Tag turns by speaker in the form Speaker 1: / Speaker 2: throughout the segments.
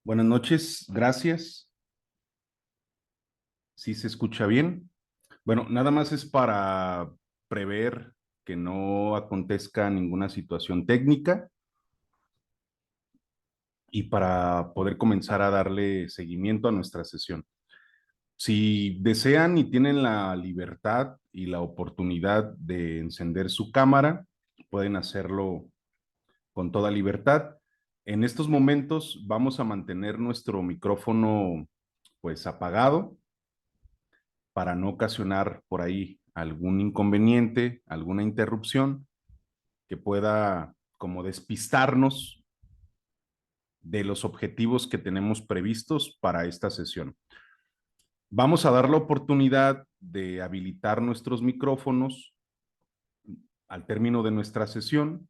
Speaker 1: Buenas noches, gracias. ¿Sí se escucha bien? Bueno, nada más es para prever que no acontezca ninguna situación técnica y para poder comenzar a darle seguimiento a nuestra sesión. Si desean y tienen la libertad y la oportunidad de encender su cámara, pueden hacerlo con toda libertad. En estos momentos vamos a mantener nuestro micrófono pues apagado para no ocasionar por ahí algún inconveniente, alguna interrupción que pueda como despistarnos de los objetivos que tenemos previstos para esta sesión. Vamos a dar la oportunidad de habilitar nuestros micrófonos al término de nuestra sesión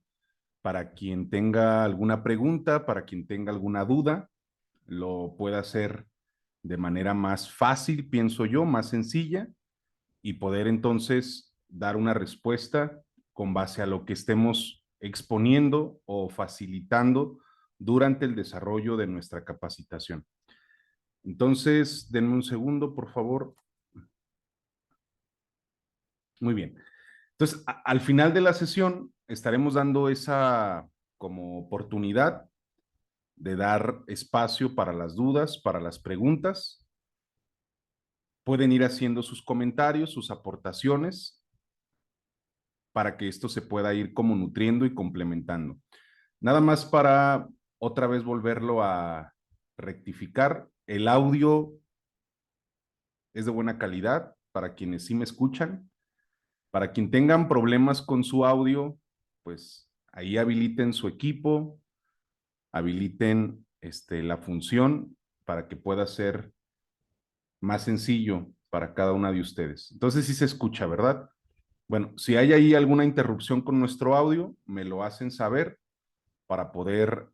Speaker 1: para quien tenga alguna pregunta, para quien tenga alguna duda, lo pueda hacer de manera más fácil, pienso yo, más sencilla, y poder entonces dar una respuesta con base a lo que estemos exponiendo o facilitando durante el desarrollo de nuestra capacitación. Entonces, denme un segundo, por favor. Muy bien. Entonces, al final de la sesión estaremos dando esa como oportunidad de dar espacio para las dudas, para las preguntas. Pueden ir haciendo sus comentarios, sus aportaciones, para que esto se pueda ir como nutriendo y complementando. Nada más para otra vez volverlo a rectificar. El audio es de buena calidad para quienes sí me escuchan. Para quien tengan problemas con su audio, pues ahí habiliten su equipo, habiliten la función para que pueda ser más sencillo para cada una de ustedes. Entonces sí se escucha, ¿verdad? Bueno, si hay ahí alguna interrupción con nuestro audio, me lo hacen saber para poder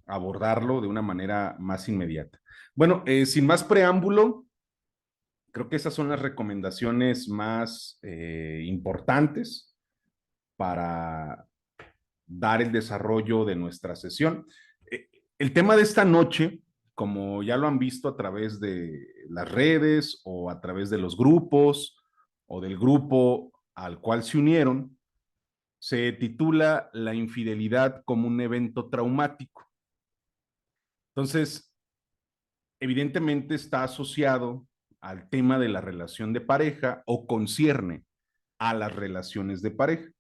Speaker 1: abordarlo de una manera más inmediata. Bueno, sin más preámbulo, creo que esas son las recomendaciones más importantes para dar el desarrollo de nuestra sesión. El tema de esta noche, como ya lo han visto a través de las redes o a través de los grupos o del grupo al cual se unieron, se titula La infidelidad como un evento traumático. Entonces, evidentemente está asociado al tema de la relación de pareja o concierne a las relaciones de pareja.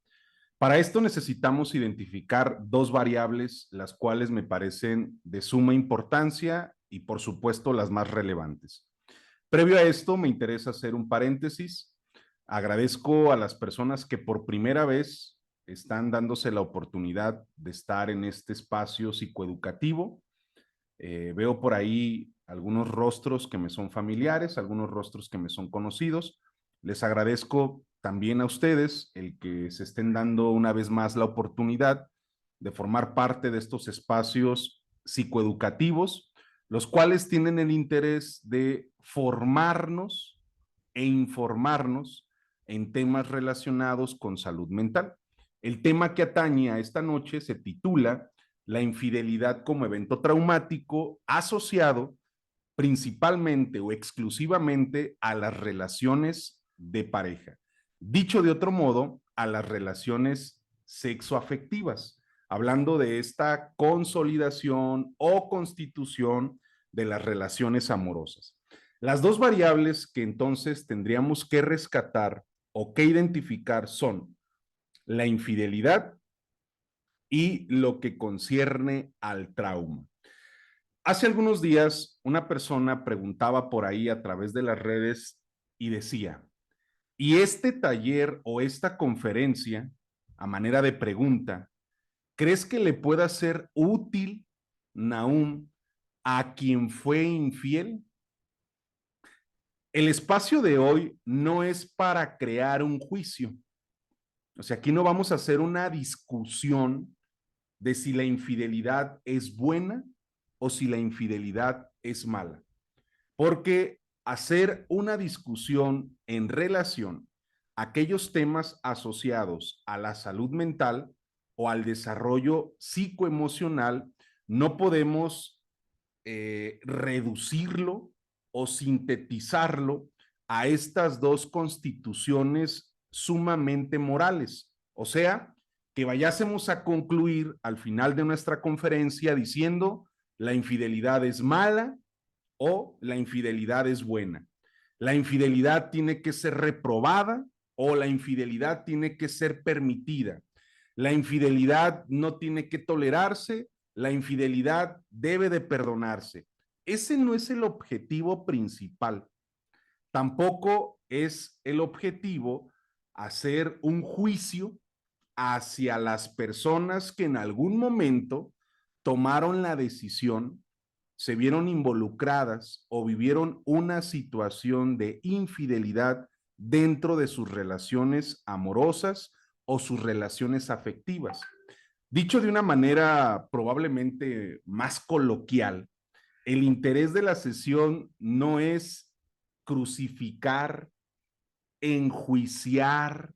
Speaker 1: Para esto necesitamos identificar dos variables, las cuales me parecen de suma importancia y por supuesto las más relevantes. Previo a esto, me interesa hacer un paréntesis. Agradezco a las personas que por primera vez están dándose la oportunidad de estar en este espacio psicoeducativo. Veo por ahí algunos rostros que me son familiares, algunos rostros que me son conocidos. Les agradezco también a ustedes el que se estén dando una vez más la oportunidad de formar parte de estos espacios psicoeducativos, los cuales tienen el interés de formarnos e informarnos en temas relacionados con salud mental. El tema que atañe a esta noche se titula La infidelidad como evento traumático asociado principalmente o exclusivamente a las relaciones de pareja. Dicho de otro modo, a las relaciones sexoafectivas, hablando de esta consolidación o constitución de las relaciones amorosas. Las dos variables que entonces tendríamos que rescatar o que identificar son la infidelidad y lo que concierne al trauma. Hace algunos días una persona preguntaba por ahí a través de las redes y decía, ¿y este taller o esta conferencia, a manera de pregunta, crees que le pueda ser útil, Nahum, a quien fue infiel? El espacio de hoy no es para crear un juicio. O sea, aquí no vamos a hacer una discusión de si la infidelidad es buena o si la infidelidad es mala. Porque hacer una discusión en relación a aquellos temas asociados a la salud mental o al desarrollo psicoemocional, no podemos reducirlo o sintetizarlo a estas dos constituciones sumamente morales. O sea, que vayásemos a concluir al final de nuestra conferencia diciendo la infidelidad es mala o la infidelidad es buena. La infidelidad tiene que ser reprobada o la infidelidad tiene que ser permitida. La infidelidad no tiene que tolerarse, la infidelidad debe de perdonarse. Ese no es el objetivo principal. Tampoco es el objetivo hacer un juicio hacia las personas que en algún momento tomaron la decisión, se vieron involucradas o vivieron una situación de infidelidad dentro de sus relaciones amorosas o sus relaciones afectivas. Dicho de una manera probablemente más coloquial, el interés de la sesión no es crucificar, enjuiciar,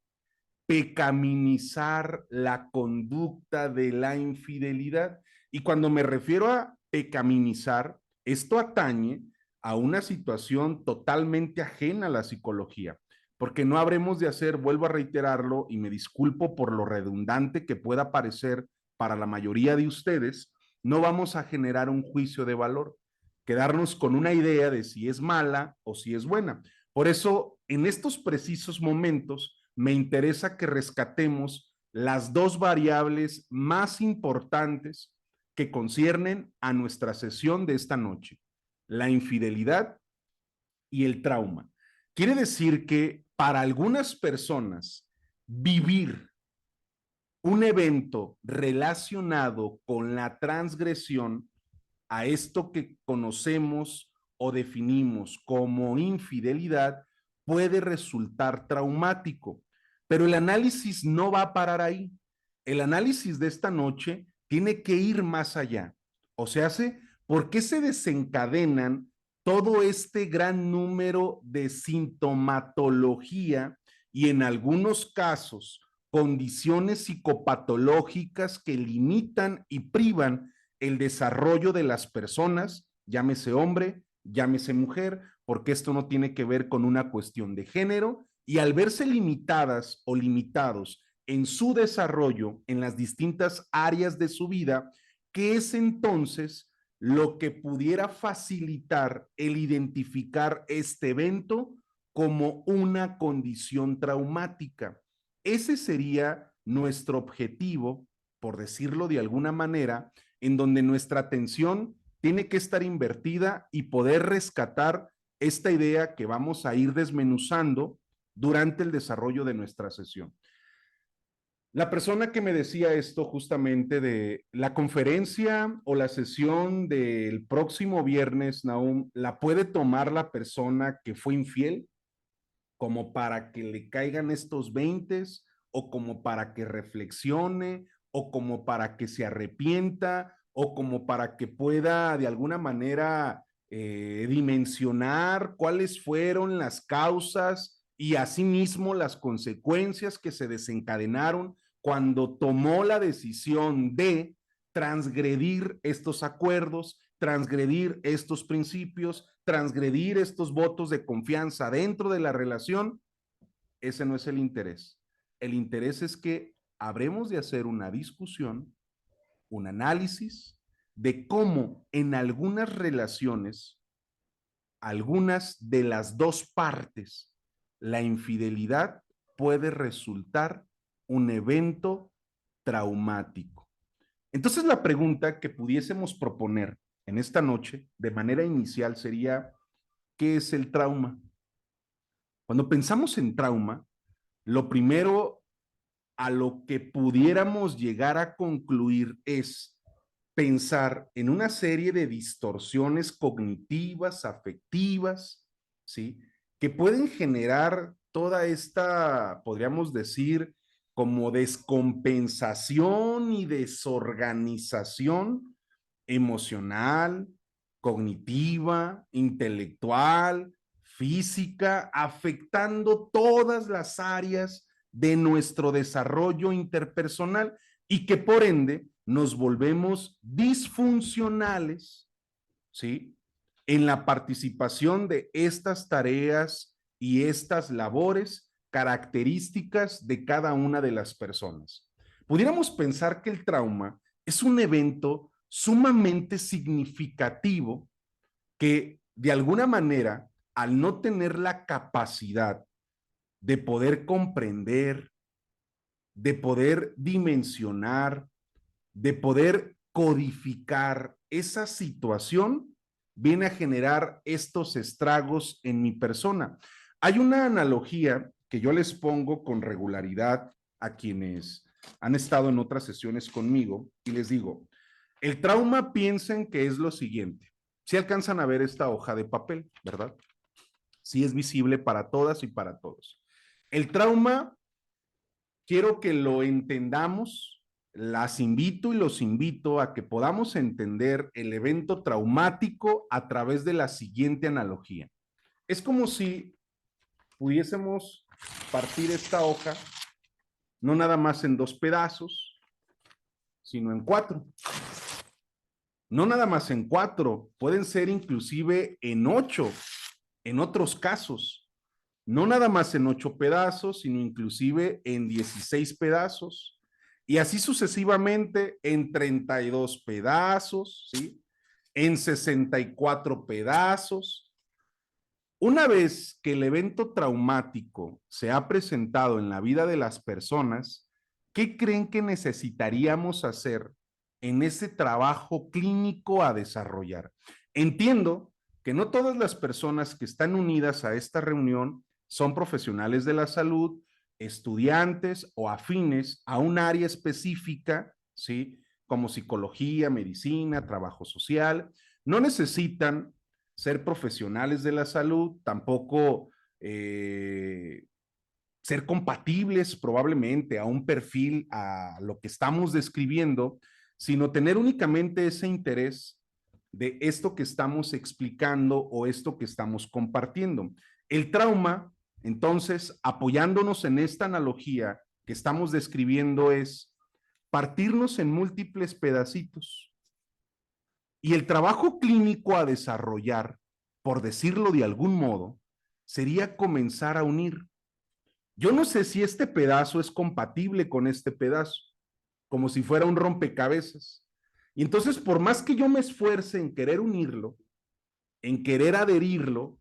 Speaker 1: pecaminizar la conducta de la infidelidad. Y cuando me refiero a pecaminizar, esto atañe a una situación totalmente ajena a la psicología, porque no habremos de hacer, vuelvo a reiterarlo y me disculpo por lo redundante que pueda parecer para la mayoría de ustedes, no vamos a generar un juicio de valor, quedarnos con una idea de si es mala o si es buena. Por eso, en estos precisos momentos, me interesa que rescatemos las dos variables más importantes que conciernen a nuestra sesión de esta noche, la infidelidad y el trauma. Quiere decir que para algunas personas vivir un evento relacionado con la transgresión a esto que conocemos o definimos como infidelidad puede resultar traumático, pero el análisis no va a parar ahí. El análisis de esta noche tiene que ir más allá. O sea, ¿por qué se desencadenan todo este gran número de sintomatología y en algunos casos condiciones psicopatológicas que limitan y privan el desarrollo de las personas, llámese hombre, llámese mujer, porque esto no tiene que ver con una cuestión de género, y al verse limitadas o limitados en su desarrollo en las distintas áreas de su vida, ¿qué es entonces lo que pudiera facilitar el identificar este evento como una condición traumática? Ese sería nuestro objetivo, por decirlo de alguna manera, en donde nuestra atención tiene que estar invertida y poder rescatar esta idea que vamos a ir desmenuzando durante el desarrollo de nuestra sesión. La persona que me decía esto justamente de la conferencia o la sesión del próximo viernes, Nahum, ¿la puede tomar la persona que fue infiel como para que le caigan estos 20 o como para que reflexione o como para que se arrepienta o como para que pueda de alguna manera dimensionar cuáles fueron las causas y asimismo las consecuencias que se desencadenaron cuando tomó la decisión de transgredir estos acuerdos, transgredir estos principios, transgredir estos votos de confianza dentro de la relación? Ese no es el interés. El interés es que habremos de hacer una discusión, un análisis de cómo en algunas relaciones, algunas de las dos partes, la infidelidad puede resultar un evento traumático. Entonces la pregunta que pudiésemos proponer en esta noche de manera inicial sería, ¿qué es el trauma? Cuando pensamos en trauma, lo primero a lo que pudiéramos llegar a concluir es pensar en una serie de distorsiones cognitivas, afectivas, ¿sí? Que pueden generar toda esta, podríamos decir, como descompensación y desorganización emocional, cognitiva, intelectual, física, afectando todas las áreas de nuestro desarrollo interpersonal y que por ende nos volvemos disfuncionales ¿sí? En la participación de estas tareas y estas labores características de cada una de las personas. Pudiéramos pensar que el trauma es un evento sumamente significativo que de alguna manera, al no tener la capacidad de poder comprender, de poder dimensionar, de poder codificar esa situación, viene a generar estos estragos en mi persona. Hay una analogía que yo les pongo con regularidad a quienes han estado en otras sesiones conmigo y les digo, el trauma piensen que es lo siguiente. Si alcanzan a ver esta hoja de papel, ¿verdad? Sí es visible para todas y para todos. El trauma, quiero que lo entendamos, las invito y los invito a que podamos entender el evento traumático a través de la siguiente analogía. Es como si pudiésemos partir esta hoja, no nada más en 2 pedazos, sino en 4. No nada más en 4, pueden ser inclusive en 8, en otros casos. No nada más en 8 pedazos, sino inclusive en 16 pedazos. Y así sucesivamente en 32 pedazos, ¿sí? En 64 pedazos. Una vez que el evento traumático se ha presentado en la vida de las personas, ¿qué creen que necesitaríamos hacer en ese trabajo clínico a desarrollar? Entiendo que no todas las personas que están unidas a esta reunión son profesionales de la salud, estudiantes o afines a un área específica, ¿sí? Como psicología, medicina, trabajo social. No necesitan ser profesionales de la salud, tampoco ser compatibles probablemente a un perfil, a lo que estamos describiendo, sino tener únicamente ese interés de esto que estamos explicando o esto que estamos compartiendo. El trauma, entonces, apoyándonos en esta analogía que estamos describiendo, es partirnos en múltiples pedacitos. Y el trabajo clínico a desarrollar, por decirlo de algún modo, sería comenzar a unir. Yo no sé si este pedazo es compatible con este pedazo, como si fuera un rompecabezas. Y entonces, por más que yo me esfuerce en querer unirlo, en querer adherirlo,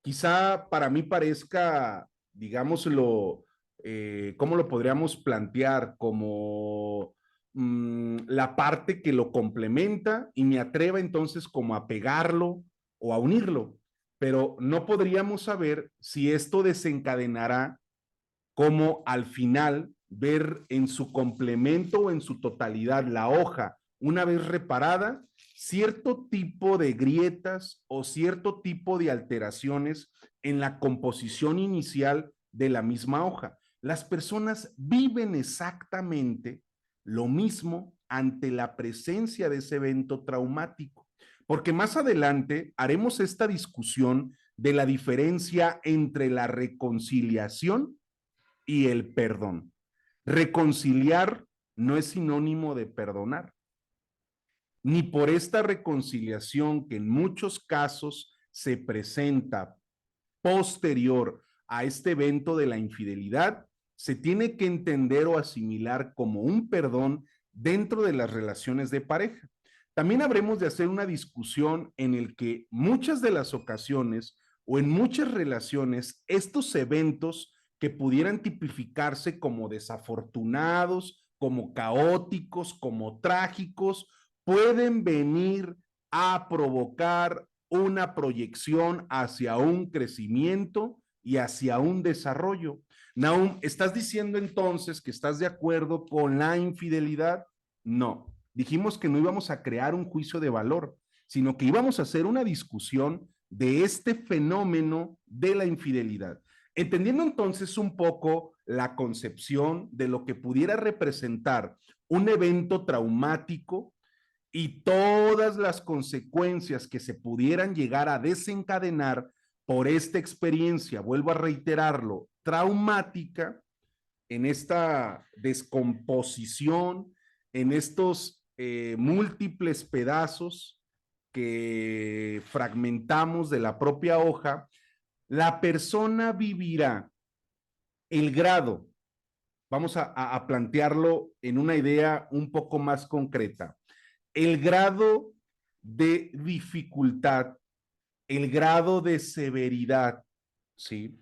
Speaker 1: quizá para mí parezca, digámoslo, ¿cómo lo podríamos plantear? Como la parte que lo complementa y me atreva entonces como a pegarlo o a unirlo, pero no podríamos saber si esto desencadenará como al final ver en su complemento o en su totalidad la hoja, una vez reparada, cierto tipo de grietas o cierto tipo de alteraciones en la composición inicial de la misma hoja. Las personas viven exactamente lo mismo ante la presencia de ese evento traumático, porque más adelante haremos esta discusión de la diferencia entre la reconciliación y el perdón. Reconciliar no es sinónimo de perdonar, ni por esta reconciliación que en muchos casos se presenta posterior a este evento de la infidelidad, se tiene que entender o asimilar como un perdón dentro de las relaciones de pareja. También habremos de hacer una discusión en el que muchas de las ocasiones o en muchas relaciones estos eventos que pudieran tipificarse como desafortunados, como caóticos, como trágicos, pueden venir a provocar una proyección hacia un crecimiento y hacia un desarrollo. Nahum, ¿estás diciendo entonces que estás de acuerdo con la infidelidad? No, dijimos que no íbamos a crear un juicio de valor, sino que íbamos a hacer una discusión de este fenómeno de la infidelidad. Entendiendo entonces un poco la concepción de lo que pudiera representar un evento traumático y todas las consecuencias que se pudieran llegar a desencadenar por esta experiencia, vuelvo a reiterarlo, traumática, en esta descomposición, en estos múltiples pedazos, que fragmentamos de la propia hoja, la persona vivirá el grado, vamos a plantearlo en una idea un poco más concreta, el grado de dificultad, el grado de severidad, ¿sí?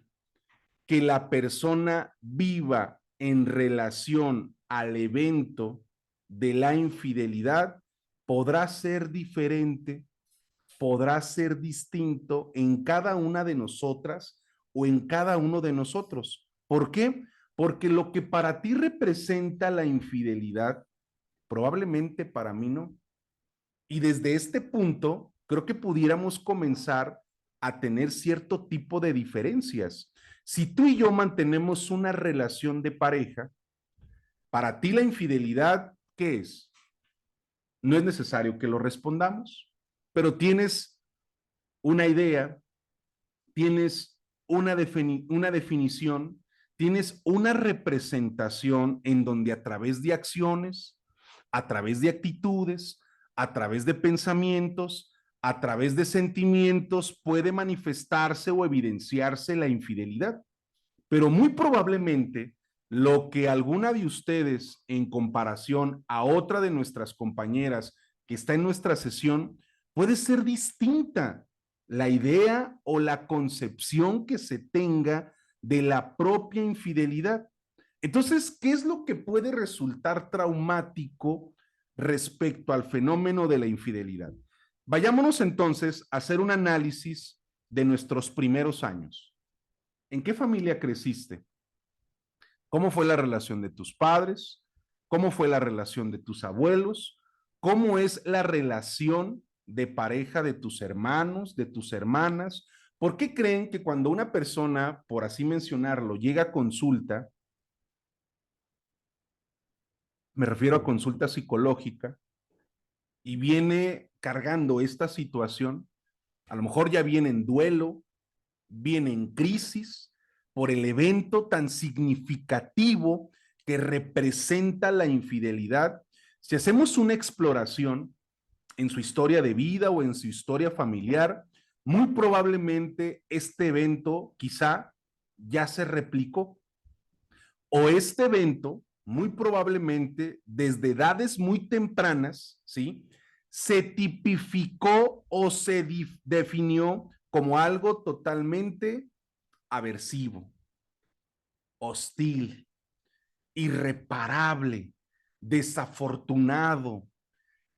Speaker 1: Que la persona viva en relación al evento de la infidelidad podrá ser diferente, podrá ser distinto en cada una de nosotras o en cada uno de nosotros. ¿Por qué? Porque lo que para ti representa la infidelidad, probablemente para mí no. Y desde este punto, creo que pudiéramos comenzar a tener cierto tipo de diferencias. Si tú y yo mantenemos una relación de pareja, para ti la infidelidad, ¿qué es? No es necesario que lo respondamos, pero tienes una idea, tienes una definición, tienes una representación en donde a través de acciones, a través de actitudes, a través de pensamientos, a través de sentimientos puede manifestarse o evidenciarse la infidelidad. Pero muy probablemente lo que alguna de ustedes en comparación a otra de nuestras compañeras que está en nuestra sesión puede ser distinta la idea o la concepción que se tenga de la propia infidelidad. Entonces, ¿qué es lo que puede resultar traumático respecto al fenómeno de la infidelidad? Vayámonos entonces a hacer un análisis de nuestros primeros años. ¿En qué familia creciste? ¿Cómo fue la relación de tus padres? ¿Cómo fue la relación de tus abuelos? ¿Cómo es la relación de pareja de tus hermanos, de tus hermanas? ¿Por qué creen que cuando una persona, por así mencionarlo, llega a consulta, me refiero a consulta psicológica, y viene cargando esta situación, a lo mejor ya viene en duelo, viene en crisis por el evento tan significativo que representa la infidelidad? Si hacemos una exploración en su historia de vida o en su historia familiar, muy probablemente este evento quizá ya se replicó, o este evento muy probablemente desde edades muy tempranas, ¿sí? Se tipificó o se definió como algo totalmente aversivo, hostil, irreparable, desafortunado,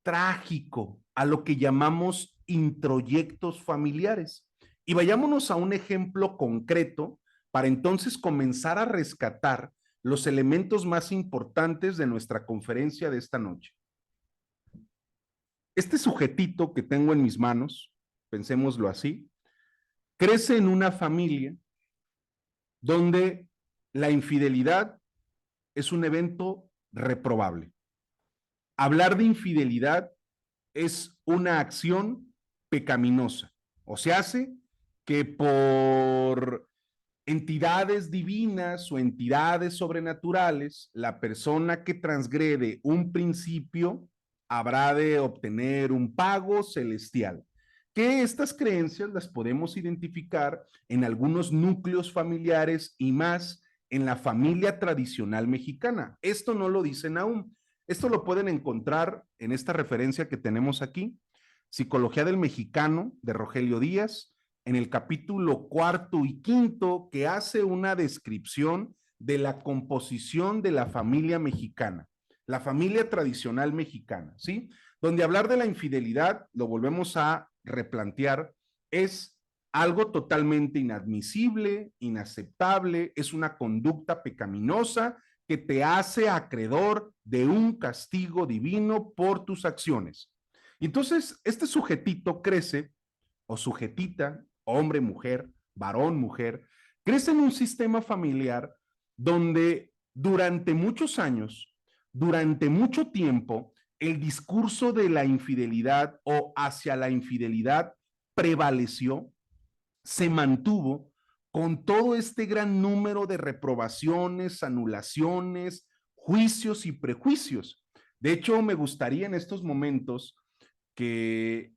Speaker 1: trágico, a lo que llamamos introyectos familiares. Y vayámonos a un ejemplo concreto para entonces comenzar a rescatar los elementos más importantes de nuestra conferencia de esta noche. Este sujetito que tengo en mis manos, pensémoslo así, crece en una familia donde la infidelidad es un evento reprobable. Hablar de infidelidad es una acción pecaminosa, o se hace que por entidades divinas o entidades sobrenaturales, la persona que transgrede un principio habrá de obtener un pago celestial. Que estas creencias las podemos identificar en algunos núcleos familiares y más en la familia tradicional mexicana. Esto no lo dicen aún. Esto lo pueden encontrar en esta referencia que tenemos aquí, Psicología del Mexicano, de Rogelio Díaz, en el capítulo cuarto y quinto, que hace una descripción de la composición de la familia mexicana, la familia tradicional mexicana, ¿sí? Donde hablar de la infidelidad, lo volvemos a replantear, es algo totalmente inadmisible, inaceptable, es una conducta pecaminosa que te hace acreedor de un castigo divino por tus acciones. Entonces, este sujetito crece, o sujetita, hombre, mujer, varón, mujer, crece en un sistema familiar donde durante muchos años, durante mucho tiempo, el discurso de la infidelidad o hacia la infidelidad prevaleció, se mantuvo con todo este gran número de reprobaciones, anulaciones, juicios y prejuicios. De hecho, me gustaría en estos momentos que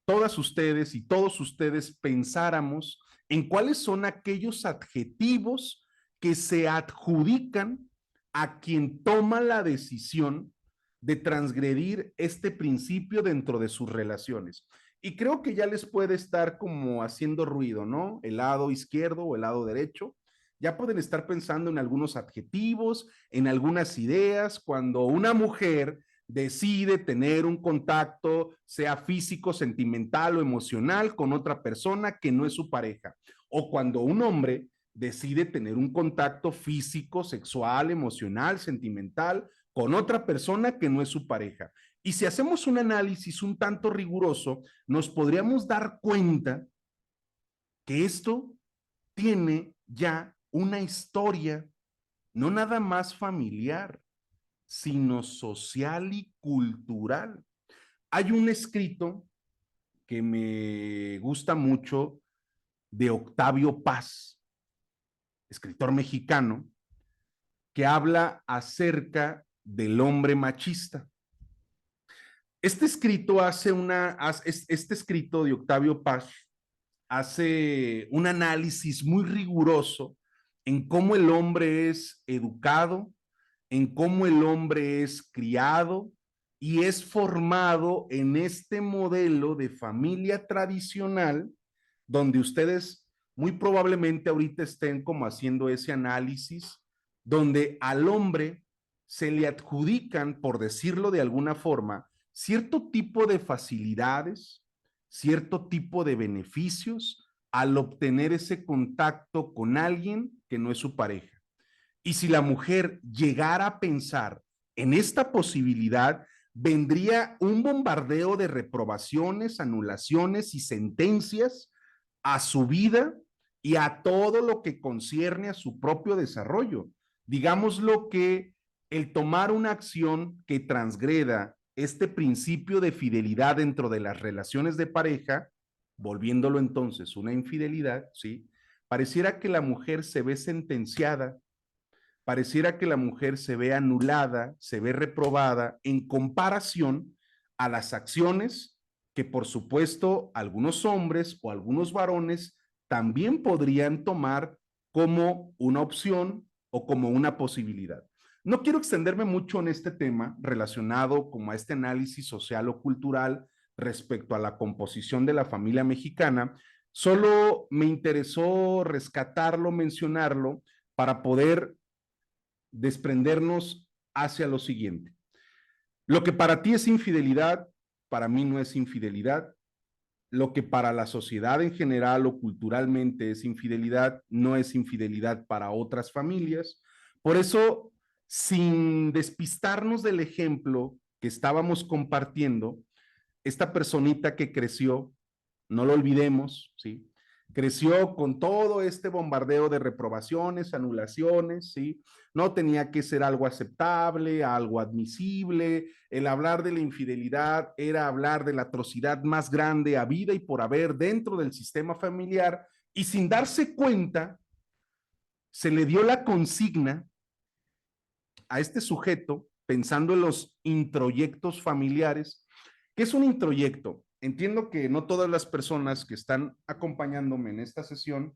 Speaker 1: todas ustedes y todos ustedes pensáramos en cuáles son aquellos adjetivos que se adjudican a quien toma la decisión de transgredir este principio dentro de sus relaciones. Y creo que ya les puede estar como haciendo ruido, ¿no? El lado izquierdo o el lado derecho. Ya pueden estar pensando en algunos adjetivos, en algunas ideas, cuando una mujer decide tener un contacto, sea físico, sentimental o emocional, con otra persona que no es su pareja. O cuando un hombre decide tener un contacto físico, sexual, emocional, sentimental, con otra persona que no es su pareja. Y si hacemos un análisis un tanto riguroso, nos podríamos dar cuenta que esto tiene ya una historia, no nada más familiar, sino social y cultural. Hay un escrito que me gusta mucho de Octavio Paz, escritor mexicano, que habla acerca del hombre machista. Este escrito este escrito de Octavio Paz hace un análisis muy riguroso en cómo el hombre es educado, en cómo el hombre es criado y es formado en este modelo de familia tradicional, donde ustedes muy probablemente ahorita estén como haciendo ese análisis, donde al hombre se le adjudican, por decirlo de alguna forma, cierto tipo de facilidades, cierto tipo de beneficios al obtener ese contacto con alguien que no es su pareja. Y si la mujer llegara a pensar en esta posibilidad, vendría un bombardeo de reprobaciones, anulaciones y sentencias a su vida y a todo lo que concierne a su propio desarrollo. Digámoslo que el tomar una acción que transgreda este principio de fidelidad dentro de las relaciones de pareja, volviéndolo entonces una infidelidad, ¿sí? Pareciera que la mujer se ve sentenciada, pareciera que la mujer se ve anulada, se ve reprobada en comparación a las acciones que por supuesto algunos hombres o algunos varones también podrían tomar como una opción o como una posibilidad. No quiero extenderme mucho en este tema relacionado como a este análisis social o cultural respecto a la composición de la familia mexicana. Solo me interesó rescatarlo, mencionarlo, para poder desprendernos hacia lo siguiente. Lo que para ti es infidelidad, para mí no es infidelidad. Lo que para la sociedad en general o culturalmente es infidelidad, no es infidelidad para otras familias. Por eso, sin despistarnos del ejemplo que estábamos compartiendo, esta personita que creció, no lo olvidemos, ¿sí? Creció con todo este bombardeo de reprobaciones, anulaciones, ¿sí? No tenía que ser algo aceptable, algo admisible. El hablar de la infidelidad era hablar de la atrocidad más grande habida y por haber dentro del sistema familiar, y sin darse cuenta, se le dio la consigna a este sujeto, pensando en los introyectos familiares. ¿Qué es un introyecto? Entiendo que no todas las personas que están acompañándome en esta sesión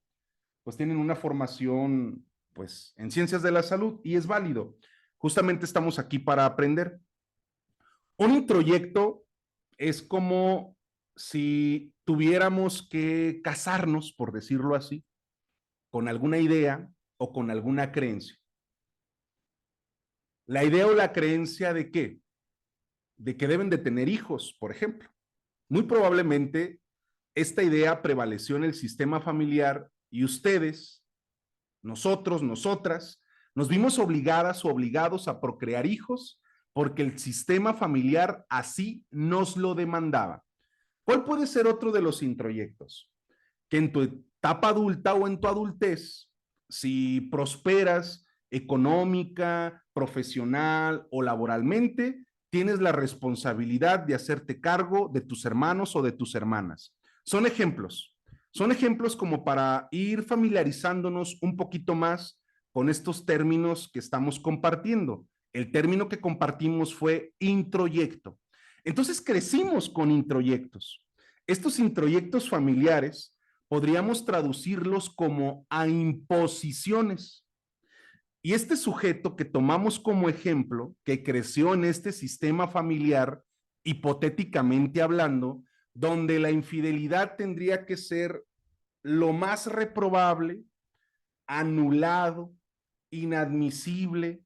Speaker 1: pues tienen una formación pues en ciencias de la salud y es válido. Justamente estamos aquí para aprender. Un introyecto es como si tuviéramos que casarnos, por decirlo así, con alguna idea o con alguna creencia. La idea o la creencia de qué? De que deben de tener hijos, por ejemplo. Muy probablemente esta idea prevaleció en el sistema familiar y ustedes, nosotros, nosotras, nos vimos obligadas o obligados a procrear hijos porque el sistema familiar así nos lo demandaba. ¿Cuál puede ser otro de los introyectos? Que en tu etapa adulta o en tu adultez, si prosperas económica, profesional o laboralmente, tienes la responsabilidad de hacerte cargo de tus hermanos o de tus hermanas. Son ejemplos. Son ejemplos como para ir familiarizándonos un poquito más con estos términos que estamos compartiendo. El término que compartimos fue introyecto. Entonces crecimos con introyectos. Estos introyectos familiares podríamos traducirlos como a imposiciones. Y este sujeto que tomamos como ejemplo, que creció en este sistema familiar, hipotéticamente hablando, donde la infidelidad tendría que ser lo más reprobable, anulado, inadmisible,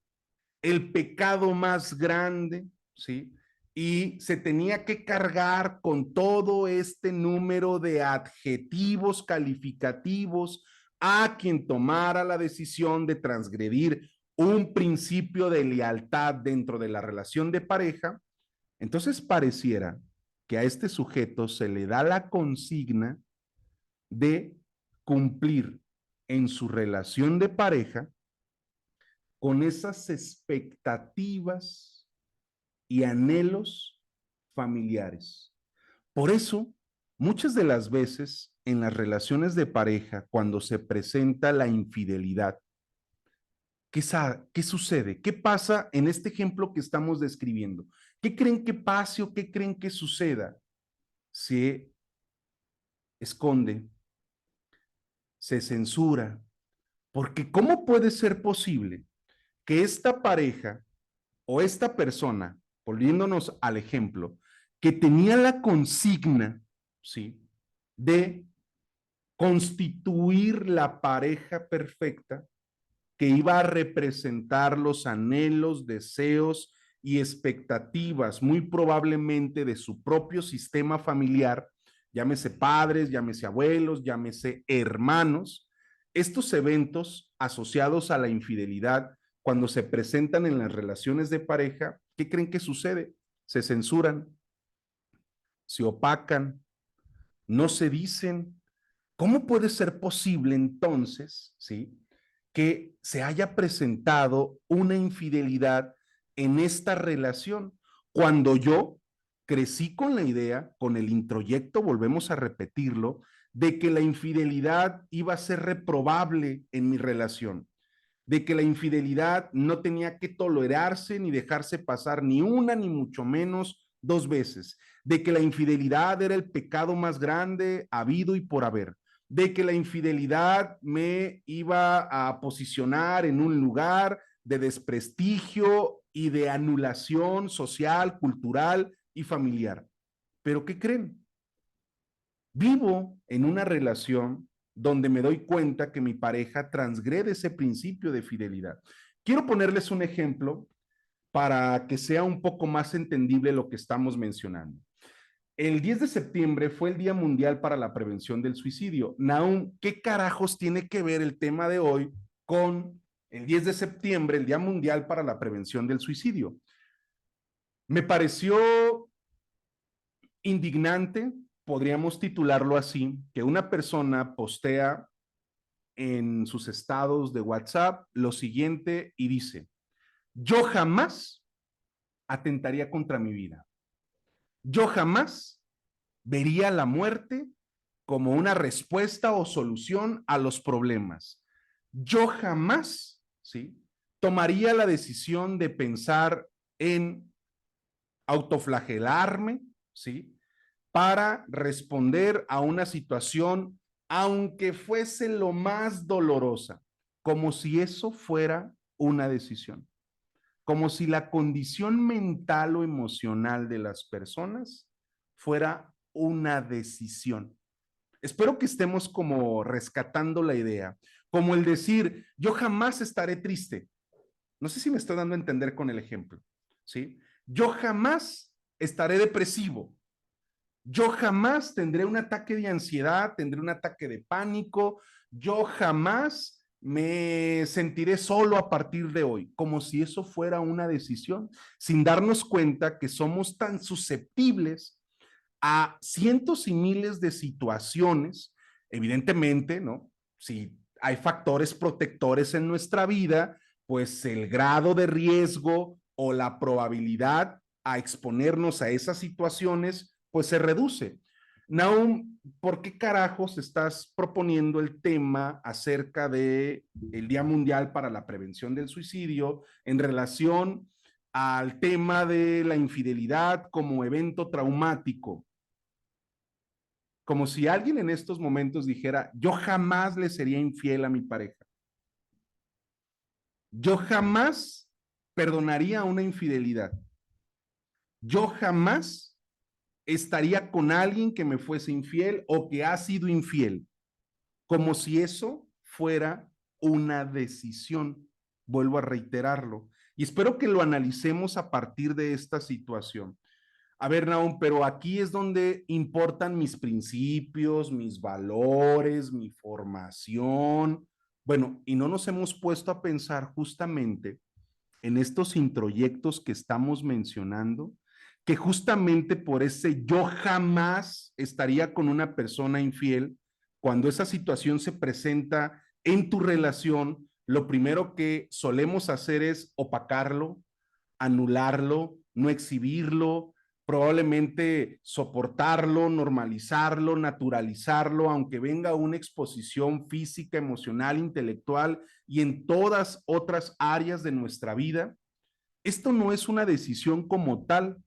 Speaker 1: el pecado más grande, ¿sí? Y se tenía que cargar con todo este número de adjetivos calificativos a quien tomara la decisión de transgredir un principio de lealtad dentro de la relación de pareja. Entonces pareciera que a este sujeto se le da la consigna de cumplir en su relación de pareja con esas expectativas y anhelos familiares. Por eso, muchas de las veces en las relaciones de pareja, cuando se presenta la infidelidad, ¿qué sucede? ¿Qué pasa en este ejemplo que estamos describiendo? ¿Qué creen que pase o qué creen que suceda? Se esconde, se censura, porque ¿cómo puede ser posible que esta pareja o esta persona, volviéndonos al ejemplo, que tenía la consigna, ¿sí?, de constituir la pareja perfecta que iba a representar los anhelos, deseos y expectativas, muy probablemente de su propio sistema familiar, llámese padres, llámese abuelos, llámese hermanos. Estos eventos asociados a la infidelidad, cuando se presentan en las relaciones de pareja, ¿qué creen que sucede? Se censuran, se opacan, no se dicen. ¿Cómo puede ser posible entonces, sí, que se haya presentado una infidelidad en esta relación cuando yo crecí con la idea, con el introyecto, volvemos a repetirlo, de que la infidelidad iba a ser reprobable en mi relación, de que la infidelidad no tenía que tolerarse ni dejarse pasar ni una ni mucho menos dos veces, de que la infidelidad era el pecado más grande habido y por haber, de que la infidelidad me iba a posicionar en un lugar de desprestigio y de anulación social, cultural y familiar. Pero ¿qué creen? Vivo en una relación donde me doy cuenta que mi pareja transgrede ese principio de fidelidad. Quiero ponerles un ejemplo para que sea un poco más entendible lo que estamos mencionando. El 10 de septiembre fue el Día Mundial para la Prevención del Suicidio. Nahum, ¿qué carajos tiene que ver el tema de hoy con el 10 de septiembre, el Día Mundial para la Prevención del Suicidio? Me pareció indignante, podríamos titularlo así, que una persona postea en sus estados de WhatsApp lo siguiente y dice: yo jamás atentaría contra mi vida. Yo jamás vería la muerte como una respuesta o solución a los problemas. Yo jamás, ¿sí?, tomaría la decisión de pensar en autoflagelarme, ¿sí?, para responder a una situación, aunque fuese lo más dolorosa, como si eso fuera una decisión, como si la condición mental o emocional de las personas fuera una decisión. Espero que estemos como rescatando la idea, como el decir, yo jamás estaré triste. No sé si me estoy dando a entender con el ejemplo, ¿sí? Yo jamás estaré depresivo. Yo jamás tendré un ataque de ansiedad, tendré un ataque de pánico. Yo jamás me sentiré solo a partir de hoy, como si eso fuera una decisión, sin darnos cuenta que somos tan susceptibles a cientos y miles de situaciones, evidentemente, ¿no? Si hay factores protectores en nuestra vida, pues el grado de riesgo o la probabilidad a exponernos a esas situaciones, pues se reduce. Nahum, ¿por qué carajos estás proponiendo el tema acerca de el Día Mundial para la Prevención del Suicidio en relación al tema de la infidelidad como evento traumático? Como si alguien en estos momentos dijera, yo jamás le sería infiel a mi pareja. Yo jamás perdonaría una infidelidad. Yo jamás estaría con alguien que me fuese infiel o que ha sido infiel, como si eso fuera una decisión. Vuelvo a reiterarlo. Y espero que lo analicemos a partir de esta situación. A ver, Naum, pero aquí es donde importan mis principios, mis valores, mi formación. Bueno, y no nos hemos puesto a pensar justamente en estos introyectos que estamos mencionando, que justamente por ese yo jamás estaría con una persona infiel, cuando esa situación se presenta en tu relación, lo primero que solemos hacer es opacarlo, anularlo, no exhibirlo, probablemente soportarlo, normalizarlo, naturalizarlo, aunque venga una exposición física, emocional, intelectual y en todas otras áreas de nuestra vida. Esto no es una decisión como tal,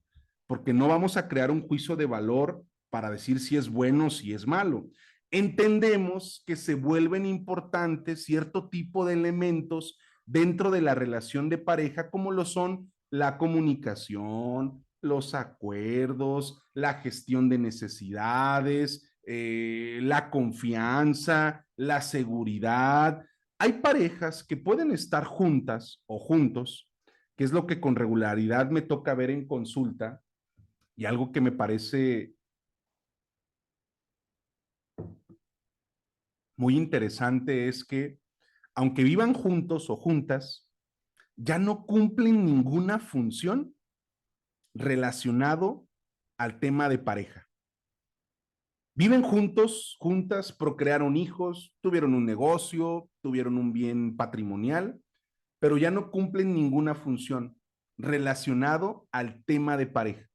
Speaker 1: porque no vamos a crear un juicio de valor para decir si es bueno o si es malo. Entendemos que se vuelven importantes cierto tipo de elementos dentro de la relación de pareja, como lo son la comunicación, los acuerdos, la gestión de necesidades, la confianza, la seguridad. Hay parejas que pueden estar juntas o juntos, que es lo que con regularidad me toca ver en consulta, y algo que me parece muy interesante es que, aunque vivan juntos o juntas, ya no cumplen ninguna función relacionado al tema de pareja. Viven juntos, juntas, procrearon hijos, tuvieron un negocio, tuvieron un bien patrimonial, pero ya no cumplen ninguna función relacionado al tema de pareja.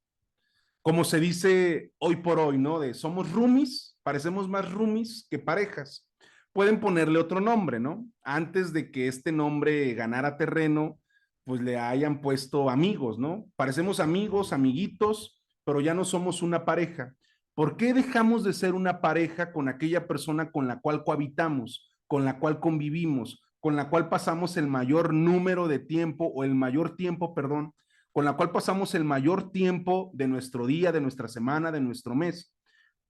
Speaker 1: Como se dice hoy por hoy, ¿no? De somos roomies, parecemos más roomies que parejas. Pueden ponerle otro nombre, ¿no? Antes de que este nombre ganara terreno, pues le hayan puesto amigos, ¿no? Parecemos amigos, amiguitos, pero ya no somos una pareja. ¿Por qué dejamos de ser una pareja con aquella persona con la cual cohabitamos, con la cual convivimos, con la cual pasamos el mayor número de tiempo o el mayor tiempo, perdón, con la cual pasamos el mayor tiempo de nuestro día, de nuestra semana, de nuestro mes?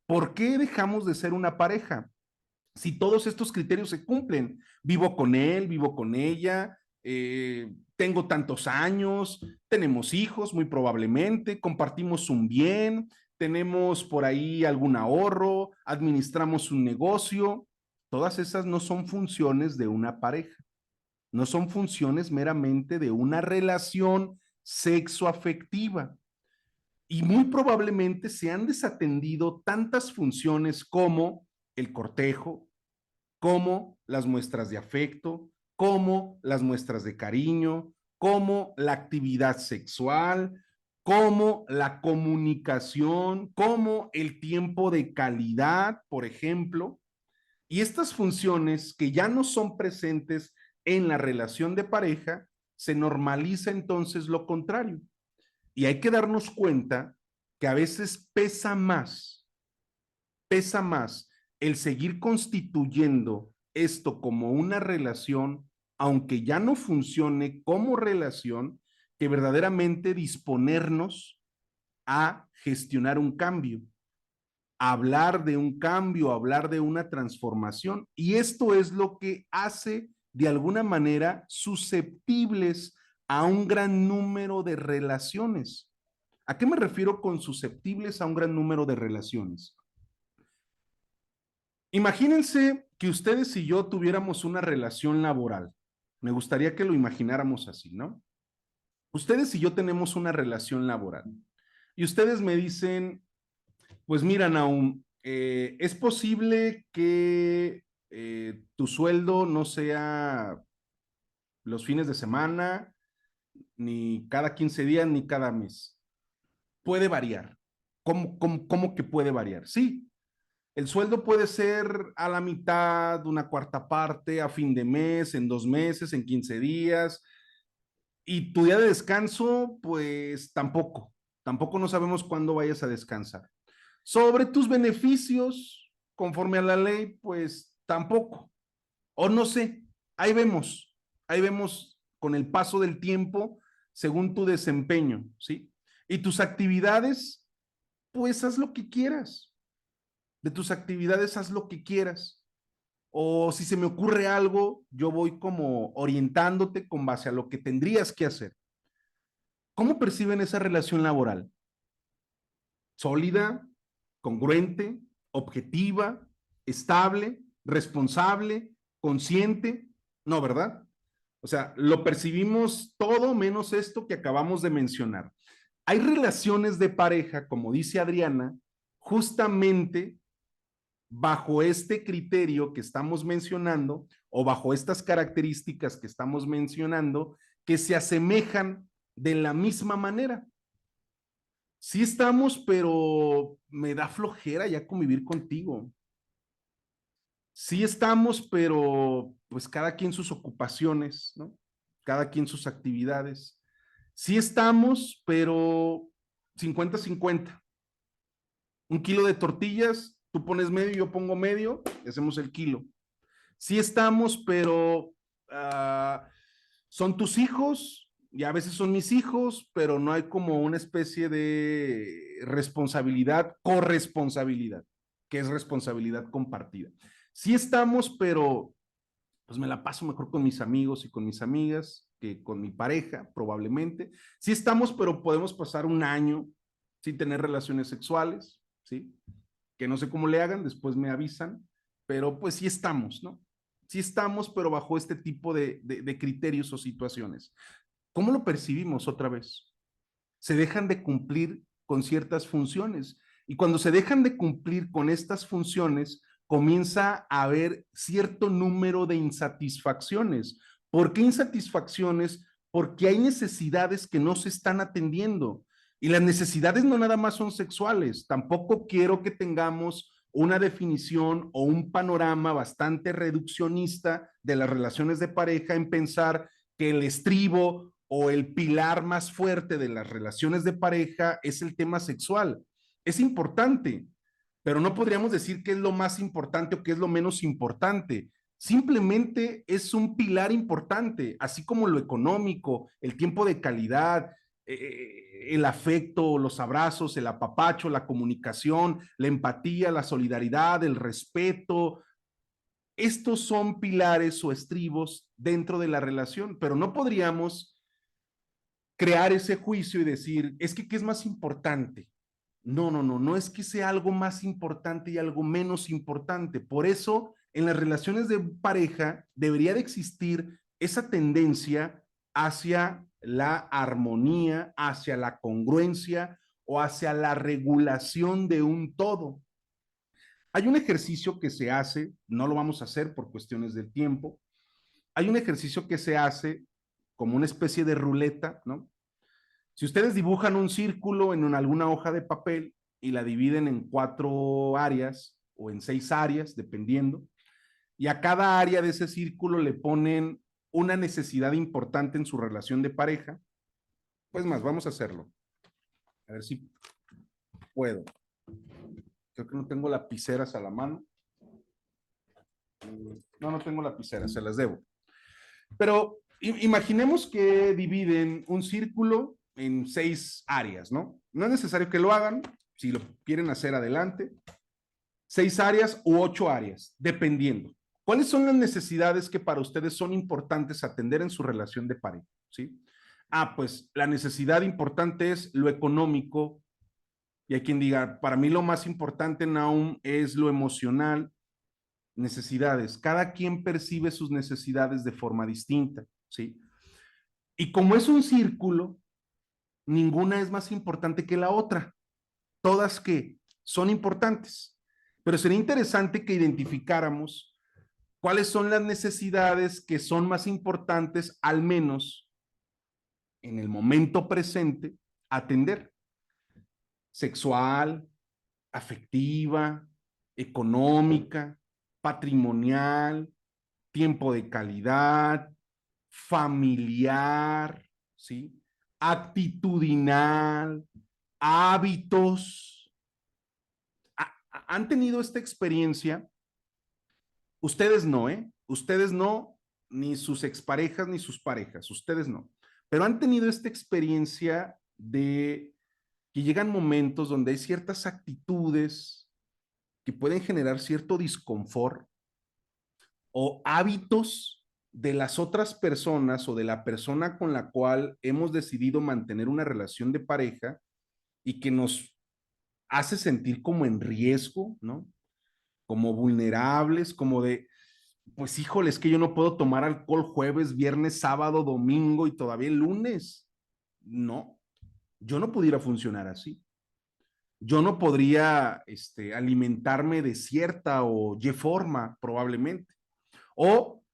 Speaker 1: ¿Por qué dejamos de ser una pareja? Si todos estos criterios se cumplen, vivo con él, vivo con ella, tengo tantos años, tenemos hijos muy probablemente, compartimos un bien, tenemos por ahí algún ahorro, administramos un negocio. Todas esas no son funciones de una pareja, no son funciones meramente de una relación sexoafectiva. Y muy probablemente se han desatendido tantas funciones como el cortejo, como las muestras de afecto, como las muestras de cariño, como la actividad sexual, como la comunicación, como el tiempo de calidad, por ejemplo. Y estas funciones que ya no son presentes en la relación de pareja, se normaliza entonces lo contrario. Y hay que darnos cuenta que a veces pesa más el seguir constituyendo esto como una relación, aunque ya no funcione como relación, que verdaderamente disponernos a gestionar un cambio, a hablar de un cambio, a hablar de una transformación. Y esto es lo que hace de alguna manera susceptibles a un gran número de relaciones. ¿A qué me refiero con susceptibles a un gran número de relaciones? Imagínense que ustedes y yo tuviéramos una relación laboral. Me gustaría que lo imagináramos así, ¿no? Ustedes y yo tenemos una relación laboral. Y ustedes me dicen, pues mira, Naum, es posible que tu sueldo no sea los fines de semana, ni cada 15 días, ni cada mes. Puede variar. ¿Cómo que puede variar? Sí, el sueldo puede ser a la mitad, una cuarta parte, a fin de mes, en 2 meses, en 15 días. Y tu día de descanso, pues tampoco. Tampoco no sabemos cuándo vayas a descansar. Sobre tus beneficios, conforme a la ley, pues tampoco. O no sé, ahí vemos con el paso del tiempo según tu desempeño, ¿sí? Y tus actividades, pues haz lo que quieras. De tus actividades haz lo que quieras. O si se me ocurre algo, yo voy como orientándote con base a lo que tendrías que hacer. ¿Cómo perciben esa relación laboral? ¿Sólida, congruente, objetiva, estable, responsable, consciente? No, ¿verdad? O sea, lo percibimos todo menos esto que acabamos de mencionar. Hay relaciones de pareja, como dice Adriana, justamente bajo este criterio que estamos mencionando o bajo estas características que estamos mencionando, que se asemejan de la misma manera. Sí estamos, pero me da flojera ya convivir contigo. Sí estamos, pero pues cada quien sus ocupaciones, ¿no? Cada quien sus actividades. Sí estamos, pero 50-50. Un kilo de tortillas, tú pones medio, yo pongo medio, y hacemos el kilo. Sí estamos, pero son tus hijos y a veces son mis hijos, pero no hay como una especie de responsabilidad, corresponsabilidad, que es responsabilidad compartida. Sí estamos, pero pues me la paso mejor con mis amigos y con mis amigas que con mi pareja, probablemente. Sí estamos, pero podemos pasar un año sin tener relaciones sexuales, ¿sí? Que no sé cómo le hagan, después me avisan, pero pues sí estamos, ¿no? Sí estamos, pero bajo este tipo de criterios o situaciones. ¿Cómo lo percibimos otra vez? Se dejan de cumplir con ciertas funciones. Y cuando se dejan de cumplir con estas funciones, comienza a haber cierto número de insatisfacciones. ¿Por qué insatisfacciones? Porque hay necesidades que no se están atendiendo. Y las necesidades no nada más son sexuales. Tampoco quiero que tengamos una definición o un panorama bastante reduccionista de las relaciones de pareja en pensar que el estribo o el pilar más fuerte de las relaciones de pareja es el tema sexual. Es importante, pero no podríamos decir que es lo más importante o que es lo menos importante. Simplemente es un pilar importante, así como lo económico, el tiempo de calidad, el afecto, los abrazos, el apapacho, la comunicación, la empatía, la solidaridad, el respeto. Estos son pilares o estribos dentro de la relación, pero no podríamos crear ese juicio y decir, es que ¿qué es más importante? No es que sea algo más importante y algo menos importante. Por eso, en las relaciones de pareja debería de existir esa tendencia hacia la armonía, hacia la congruencia o hacia la regulación de un todo. Hay un ejercicio que se hace, no lo vamos a hacer por cuestiones del tiempo, hay un ejercicio que se hace como una especie de ruleta, ¿no? Si ustedes dibujan un círculo en alguna hoja de papel y la dividen en 4 áreas o en 6 áreas, dependiendo, y a cada área de ese círculo le ponen una necesidad importante en su relación de pareja, pues más, vamos a hacerlo. A ver si puedo. Creo que no tengo lapiceras a la mano. No tengo lapiceras, se las debo. Pero imaginemos que dividen un círculo en 6 áreas, ¿no? No es necesario que lo hagan, si lo quieren hacer adelante. 6 áreas u 8 áreas, dependiendo. ¿Cuáles son las necesidades que para ustedes son importantes atender en su relación de pareja? ¿Sí? Pues la necesidad importante es lo económico, y hay quien diga, para mí lo más importante, Naum, es lo emocional. Necesidades. Cada quien percibe sus necesidades de forma distinta, ¿sí? Y como es un círculo, ninguna es más importante que la otra. Todas que son importantes. Pero sería interesante que identificáramos cuáles son las necesidades que son más importantes, al menos en el momento presente, atender. Sexual, afectiva, económica, patrimonial, tiempo de calidad, familiar, ¿sí? Actitudinal, hábitos. ¿Han tenido esta experiencia? Ustedes no, ¿eh? Ustedes no, ni sus exparejas, ni sus parejas, ustedes no. Pero han tenido esta experiencia de que llegan momentos donde hay ciertas actitudes que pueden generar cierto disconfort o hábitos de las otras personas o de la persona con la cual hemos decidido mantener una relación de pareja y que nos hace sentir como en riesgo, ¿no? Como vulnerables, como de, pues híjole, es que yo no puedo tomar alcohol jueves, viernes, sábado, domingo y todavía el lunes. No, yo no pudiera funcionar así. Yo no podría alimentarme de cierta o y forma, probablemente. O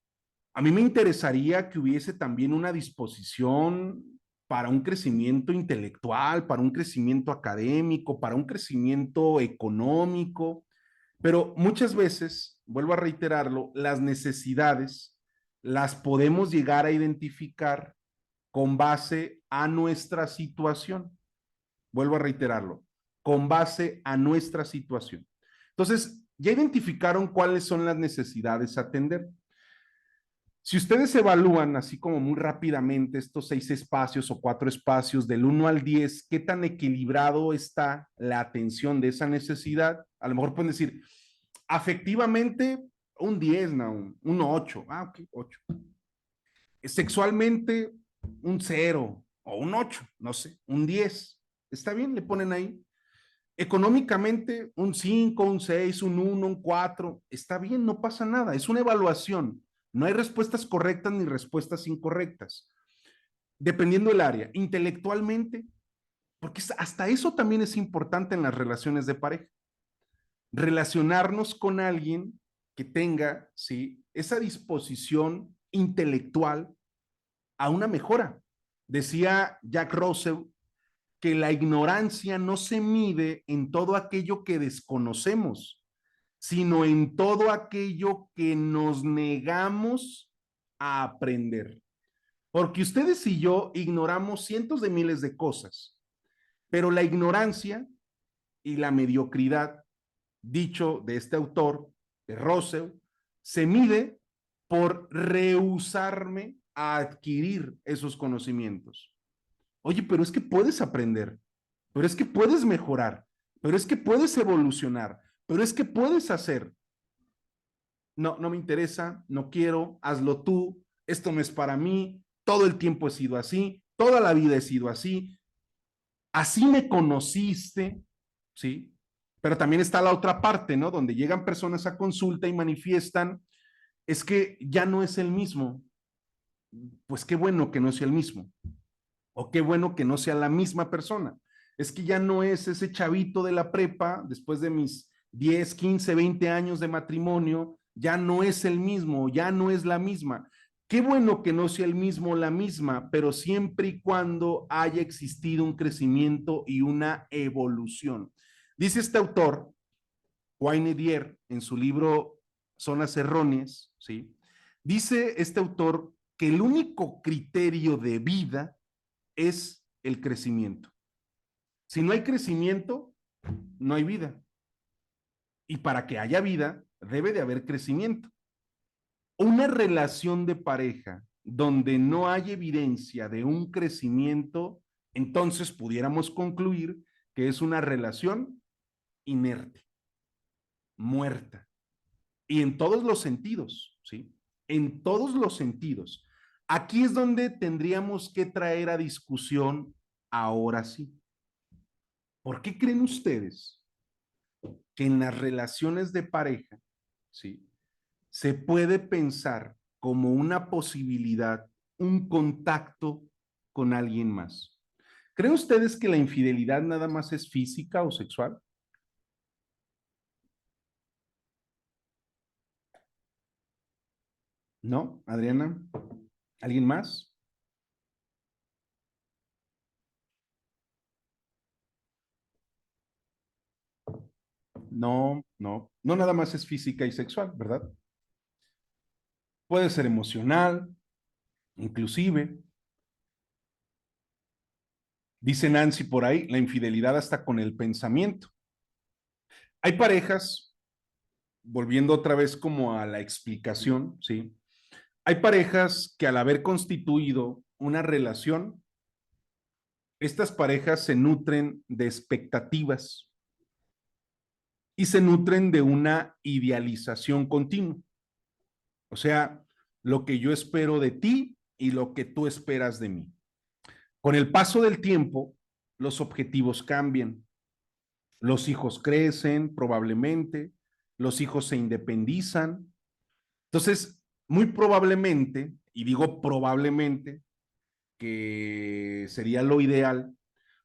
Speaker 1: a mí me interesaría que hubiese también una disposición para un crecimiento intelectual, para un crecimiento académico, para un crecimiento económico, pero muchas veces, vuelvo a reiterarlo, las necesidades las podemos llegar a identificar con base a nuestra situación. Vuelvo a reiterarlo, con base a nuestra situación. Entonces, ya identificaron cuáles son las necesidades a atender. Si ustedes evalúan así como muy rápidamente estos 6 espacios o 4 espacios del 1 al 10, ¿qué tan equilibrado está la atención de esa necesidad? A lo mejor pueden decir, afectivamente, un 10, no, un 8. Ah, ok, 8. Sexualmente, un 0 o un 8, no sé, un 10. ¿Está bien? Le ponen ahí. Económicamente, un 5, un 6, un 1, un 4. Está bien, no pasa nada. Es una evaluación. No hay respuestas correctas ni respuestas incorrectas, dependiendo del área. Intelectualmente, porque hasta eso también es importante en las relaciones de pareja. Relacionarnos con alguien que tenga, ¿sí?, esa disposición intelectual a una mejora. Decía Jack Russell que la ignorancia no se mide en todo aquello que desconocemos, sino en todo aquello que nos negamos a aprender. Porque ustedes y yo ignoramos cientos de miles de cosas, pero la ignorancia y la mediocridad, dicho de este autor, de Russell, se mide por rehusarme a adquirir esos conocimientos. Oye, pero es que puedes aprender, pero es que puedes mejorar, pero es que puedes evolucionar, pero es que puedes hacer. No, no me interesa, no quiero, hazlo tú, esto no es para mí, todo el tiempo he sido así, toda la vida he sido así, así me conociste, ¿sí? Pero también está la otra parte, ¿no? Donde llegan personas a consulta y manifiestan, es que ya no es el mismo. Pues qué bueno que no sea el mismo, o qué bueno que no sea la misma persona. Es que ya no es ese chavito de la prepa, después de mis 10, 15, 20 años de matrimonio, ya no es el mismo, ya no es la misma. Qué bueno que no sea el mismo o la misma, pero siempre y cuando haya existido un crecimiento y una evolución. Dice este autor, Wayne Dyer, en su libro Zonas Erróneas, ¿sí? Dice este autor que el único criterio de vida es el crecimiento. Si no hay crecimiento, no hay vida. Y para que haya vida, debe de haber crecimiento. Una relación de pareja donde no hay evidencia de un crecimiento, entonces pudiéramos concluir que es una relación inerte, muerta. Y en todos los sentidos, ¿sí? En todos los sentidos. Aquí es donde tendríamos que traer a discusión ahora sí. ¿Por qué creen ustedes que en las relaciones de pareja, ¿sí?, se puede pensar como una posibilidad un contacto con alguien más? ¿Creen ustedes que la infidelidad nada más es física o sexual? ¿No, Adriana? ¿Alguien más? No, no, no nada más es física y sexual, ¿verdad? Puede ser emocional, inclusive. Dice Nancy por ahí, la infidelidad hasta con el pensamiento. Hay parejas, volviendo otra vez como a la explicación, ¿sí? Hay parejas que al haber constituido una relación, estas parejas se nutren de expectativas y se nutren de una idealización continua. O sea, lo que yo espero de ti y lo que tú esperas de mí. Con el paso del tiempo, los objetivos cambian. Los hijos crecen, probablemente, los hijos se independizan. Entonces, muy probablemente, y digo probablemente, que sería lo ideal,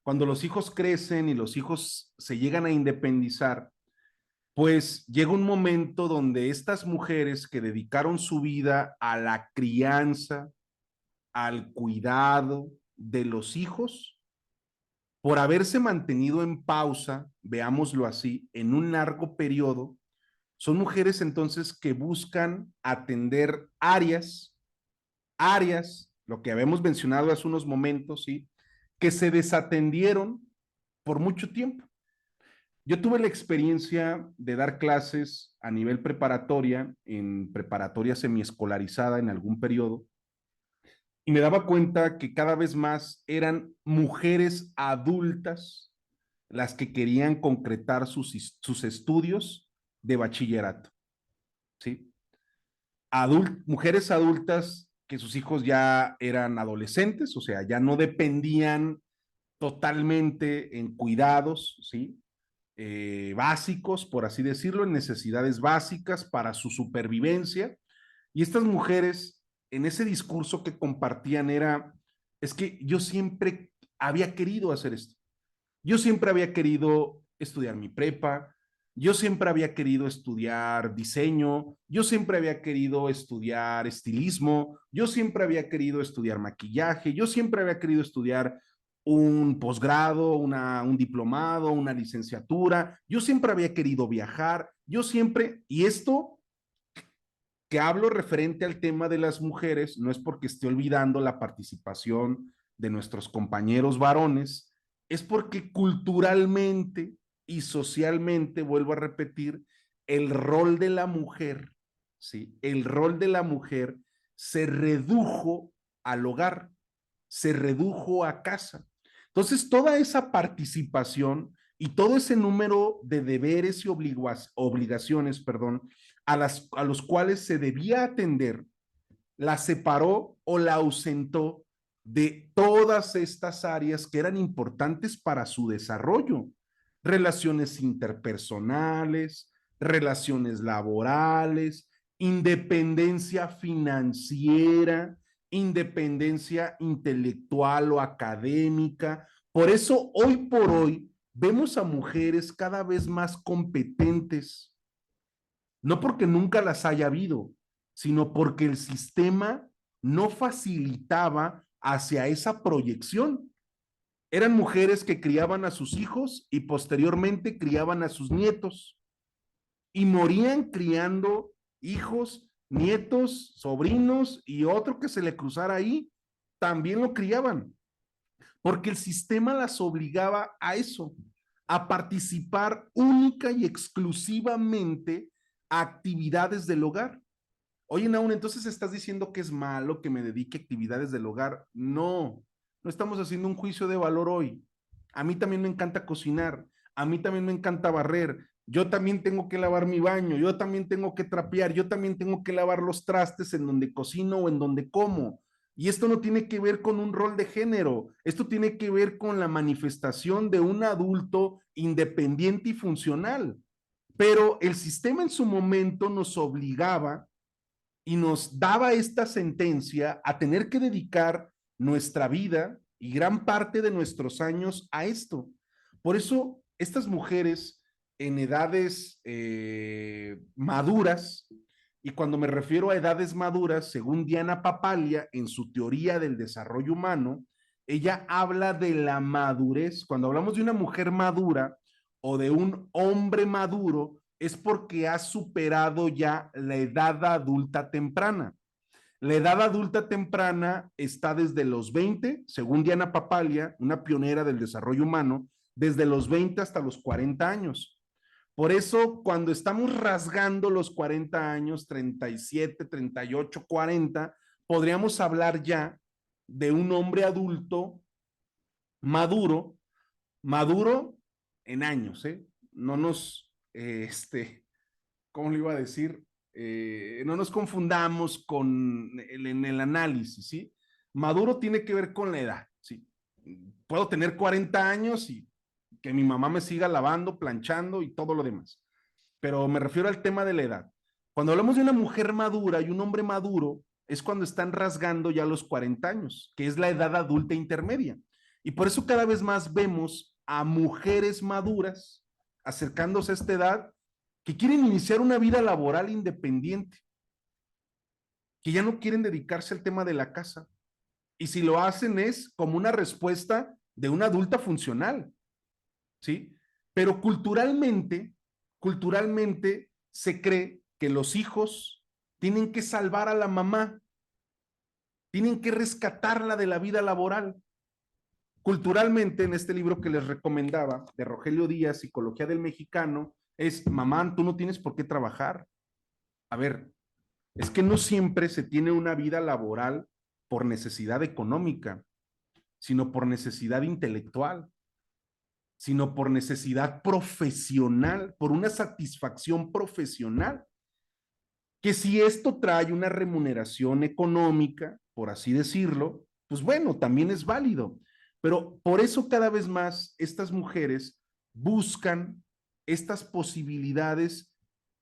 Speaker 1: cuando los hijos crecen y los hijos se llegan a independizar, pues llega un momento donde estas mujeres que dedicaron su vida a la crianza, al cuidado de los hijos, por haberse mantenido en pausa, veámoslo así, en un largo periodo, son mujeres entonces que buscan atender áreas, lo que habíamos mencionado hace unos momentos, ¿sí? Que se desatendieron por mucho tiempo. Yo tuve la experiencia de dar clases a nivel preparatoria, en preparatoria semiescolarizada en algún periodo, y me daba cuenta que cada vez más eran mujeres adultas las que querían concretar sus estudios de bachillerato, ¿sí? Mujeres adultas que sus hijos ya eran adolescentes, o sea, ya no dependían totalmente en cuidados, ¿sí? Básicos, por así decirlo, en necesidades básicas para su supervivencia. Y estas mujeres, en ese discurso que compartían era, es que yo siempre había querido hacer esto. Yo siempre había querido estudiar mi prepa, yo siempre había querido estudiar diseño, yo siempre había querido estudiar estilismo, yo siempre había querido estudiar maquillaje, yo siempre había querido estudiar un posgrado, un diplomado, una licenciatura, yo siempre había querido viajar, yo siempre, y esto que hablo referente al tema de las mujeres, no es porque esté olvidando la participación de nuestros compañeros varones, es porque culturalmente y socialmente, vuelvo a repetir, el rol de la mujer, ¿sí? El rol de la mujer se redujo al hogar, se redujo a casa. Entonces, toda esa participación y todo ese número de deberes y obligaciones, perdón, a los cuales se debía atender, la separó o la ausentó de todas estas áreas que eran importantes para su desarrollo. Relaciones interpersonales, relaciones laborales, independencia financiera, independencia intelectual o académica. Por eso hoy por hoy vemos a mujeres cada vez más competentes, no porque nunca las haya habido, sino porque el sistema no facilitaba hacia esa proyección. Eran mujeres que criaban a sus hijos y posteriormente criaban a sus nietos y morían criando hijos, nietos, sobrinos y otro que se le cruzara ahí, también lo criaban, porque el sistema las obligaba a eso, a participar única y exclusivamente a actividades del hogar. Oye, Naun, entonces estás diciendo que es malo que me dedique a actividades del hogar. No, no estamos haciendo un juicio de valor hoy. A mí también me encanta cocinar, a mí también me encanta barrer, yo también tengo que lavar mi baño, yo también tengo que trapear, yo también tengo que lavar los trastes en donde cocino o en donde como. Y esto no tiene que ver con un rol de género, esto tiene que ver con la manifestación de un adulto independiente y funcional. Pero el sistema en su momento nos obligaba y nos daba esta sentencia a tener que dedicar nuestra vida y gran parte de nuestros años a esto. Por eso, estas mujeres en edades maduras, y cuando me refiero a edades maduras, según Diana Papalia, en su teoría del desarrollo humano, ella habla de la madurez. Cuando hablamos de una mujer madura o de un hombre maduro, es porque ha superado ya la edad adulta temprana. La edad adulta temprana está desde los 20, según Diana Papalia, una pionera del desarrollo humano, desde los 20 hasta los 40 años. Por eso, cuando estamos rasgando los 40 años, 37, 38, 40, podríamos hablar ya de un hombre adulto maduro, maduro en años, ¿eh? No nos, ¿cómo le iba a decir? No nos confundamos en el análisis, ¿sí? Maduro tiene que ver con la edad, ¿sí? Puedo tener 40 años y que mi mamá me siga lavando, planchando y todo lo demás. Pero me refiero al tema de la edad. Cuando hablamos de una mujer madura y un hombre maduro, es cuando están rasgando ya los 40 años, que es la edad adulta intermedia. Y por eso cada vez más vemos a mujeres maduras acercándose a esta edad que quieren iniciar una vida laboral independiente, que ya no quieren dedicarse al tema de la casa. Y si lo hacen es como una respuesta de una adulta funcional, ¿sí? Pero culturalmente se cree que los hijos tienen que salvar a la mamá, tienen que rescatarla de la vida laboral. Culturalmente, en este libro que les recomendaba, de Rogelio Díaz, Psicología del Mexicano, es, mamá, tú no tienes por qué trabajar. A ver, es que no siempre se tiene una vida laboral por necesidad económica, sino por necesidad intelectual, sino por necesidad profesional, por una satisfacción profesional. Que si esto trae una remuneración económica, por así decirlo, pues bueno, también es válido. Pero por eso cada vez más estas mujeres buscan estas posibilidades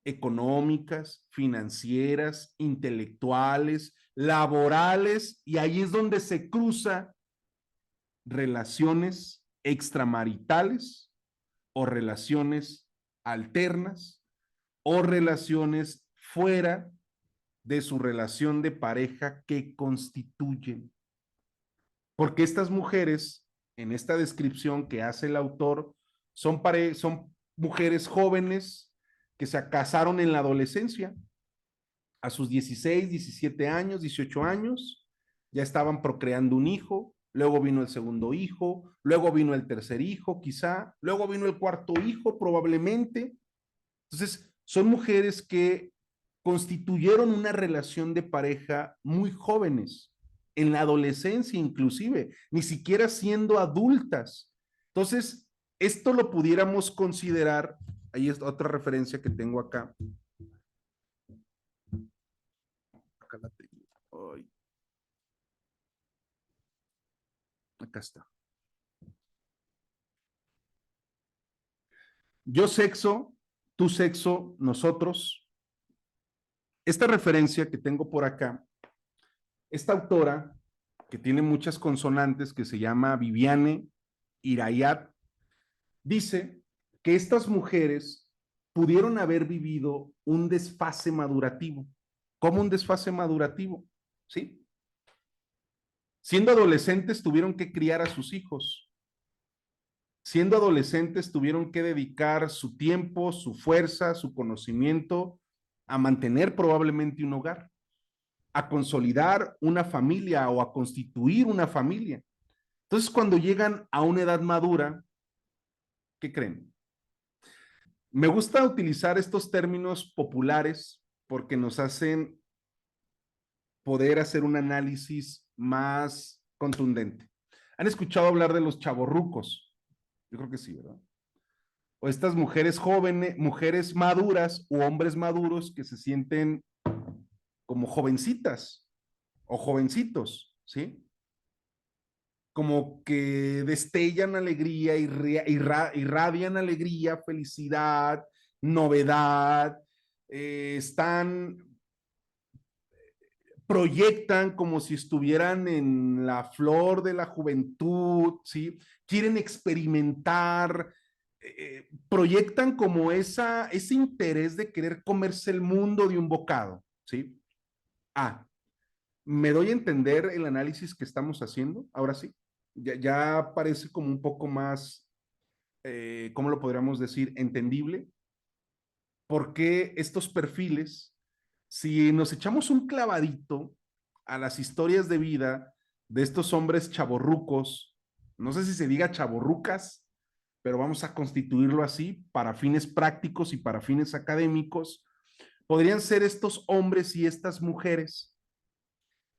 Speaker 1: económicas, financieras, intelectuales, laborales, y ahí es donde se cruza relaciones extramaritales o relaciones alternas o relaciones fuera de su relación de pareja que constituyen. Porque estas mujeres, en esta descripción que hace el autor, son mujeres jóvenes que se casaron en la adolescencia, a sus 16, 17 años, 18 años, ya estaban procreando un hijo, luego vino el segundo hijo, luego vino el tercer hijo, quizá, luego vino el cuarto hijo, probablemente. Entonces, son mujeres que constituyeron una relación de pareja muy jóvenes, en la adolescencia inclusive, ni siquiera siendo adultas. Entonces, esto lo pudiéramos considerar, ahí es otra referencia que tengo acá. Acá la tengo. Ay, acá está. Yo sexo, tú sexo, nosotros. Esta referencia que tengo por acá, esta autora, que tiene muchas consonantes, que se llama Viviane Irayat, dice que estas mujeres pudieron haber vivido un desfase madurativo. ¿Cómo un desfase madurativo? ¿Sí? Siendo adolescentes tuvieron que criar a sus hijos. Siendo adolescentes tuvieron que dedicar su tiempo, su fuerza, su conocimiento a mantener probablemente un hogar, a consolidar una familia o a constituir una familia. Entonces, cuando llegan a una edad madura, ¿qué creen? Me gusta utilizar estos términos populares porque nos hacen poder hacer un análisis más contundente. ¿Han escuchado hablar de los chavorrucos? Yo creo que sí, ¿verdad? O estas mujeres jóvenes, mujeres maduras o hombres maduros que se sienten como jovencitas o jovencitos, ¿sí? Como que destellan alegría, irradian alegría, felicidad, novedad, están, proyectan como si estuvieran en la flor de la juventud, ¿sí? Quieren experimentar, proyectan como ese interés de querer comerse el mundo de un bocado, ¿sí? Ah, ¿me doy a entender el análisis que estamos haciendo? Ahora sí, ya parece como un poco más, ¿cómo lo podríamos decir? Entendible. ¿Por qué estos perfiles, si nos echamos un clavadito a las historias de vida de estos hombres chavorrucos, no sé si se diga chavorrucas, pero vamos a constituirlo así para fines prácticos y para fines académicos, podrían ser estos hombres y estas mujeres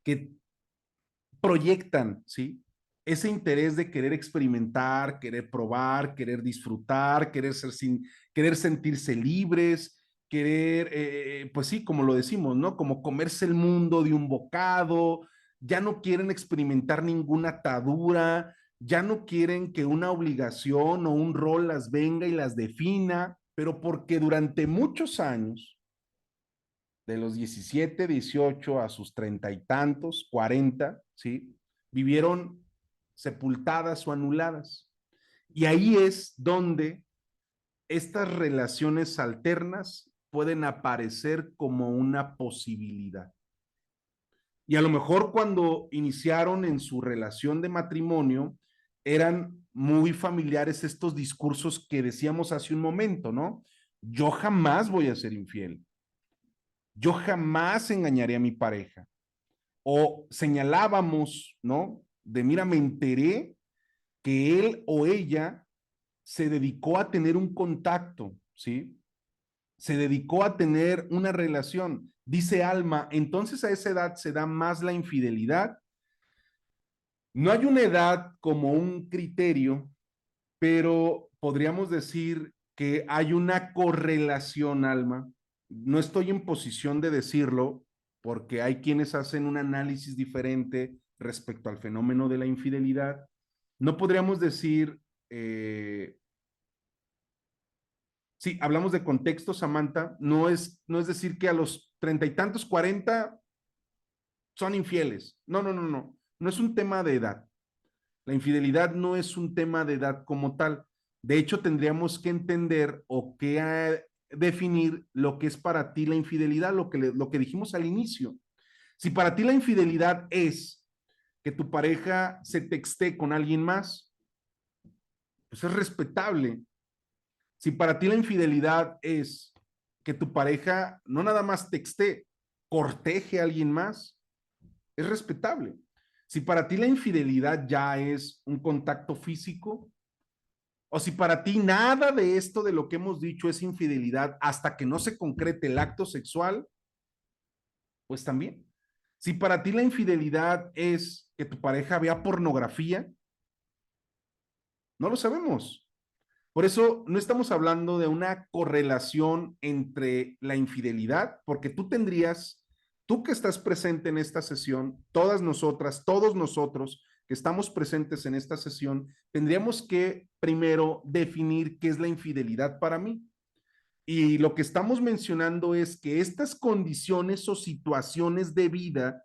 Speaker 1: que proyectan, ¿sí? Ese interés de querer experimentar, querer probar, querer disfrutar, querer sentirse libres, querer, pues sí, como lo decimos, ¿no? Como comerse el mundo de un bocado, ya no quieren experimentar ninguna atadura, ya no quieren que una obligación o un rol las venga y las defina, pero porque durante muchos años, de los 17, 18 a sus 30 y tantos, 40, ¿sí? Vivieron sepultadas o anuladas. Y ahí es donde estas relaciones alternas pueden aparecer como una posibilidad. Y a lo mejor cuando iniciaron en su relación de matrimonio, eran muy familiares estos discursos que decíamos hace un momento, ¿no? Yo jamás voy a ser infiel. Yo jamás engañaré a mi pareja. O señalábamos, ¿no? De mira, me enteré que él o ella se dedicó a tener un contacto, ¿sí? Se dedicó a tener una relación. Dice Alma, entonces a esa edad se da más la infidelidad. No hay una edad como un criterio, pero podríamos decir que hay una correlación, Alma. No estoy en posición de decirlo porque hay quienes hacen un análisis diferente respecto al fenómeno de la infidelidad. No podríamos decir, sí, hablamos de contexto, Samantha, no es decir que a los 30 y tantos, 40 son infieles. No, no, no, no. No es un tema de edad. La infidelidad no es un tema de edad como tal. De hecho, tendríamos que entender o que definir lo que es para ti la infidelidad, lo que dijimos al inicio. Si para ti la infidelidad es que tu pareja se texte con alguien más, pues es respetable. Si para ti la infidelidad es que tu pareja no nada más texte, corteje a alguien más, es respetable. Si para ti la infidelidad ya es un contacto físico, o si para ti nada de esto de lo que hemos dicho es infidelidad hasta que no se concrete el acto sexual, pues también. Si para ti la infidelidad es que tu pareja vea pornografía, no lo sabemos. Por eso no estamos hablando de una correlación entre la infidelidad, porque tú que estás presente en esta sesión, todas nosotras, todos nosotros que estamos presentes en esta sesión, tendríamos que primero definir qué es la infidelidad para mí. Y lo que estamos mencionando es que estas condiciones o situaciones de vida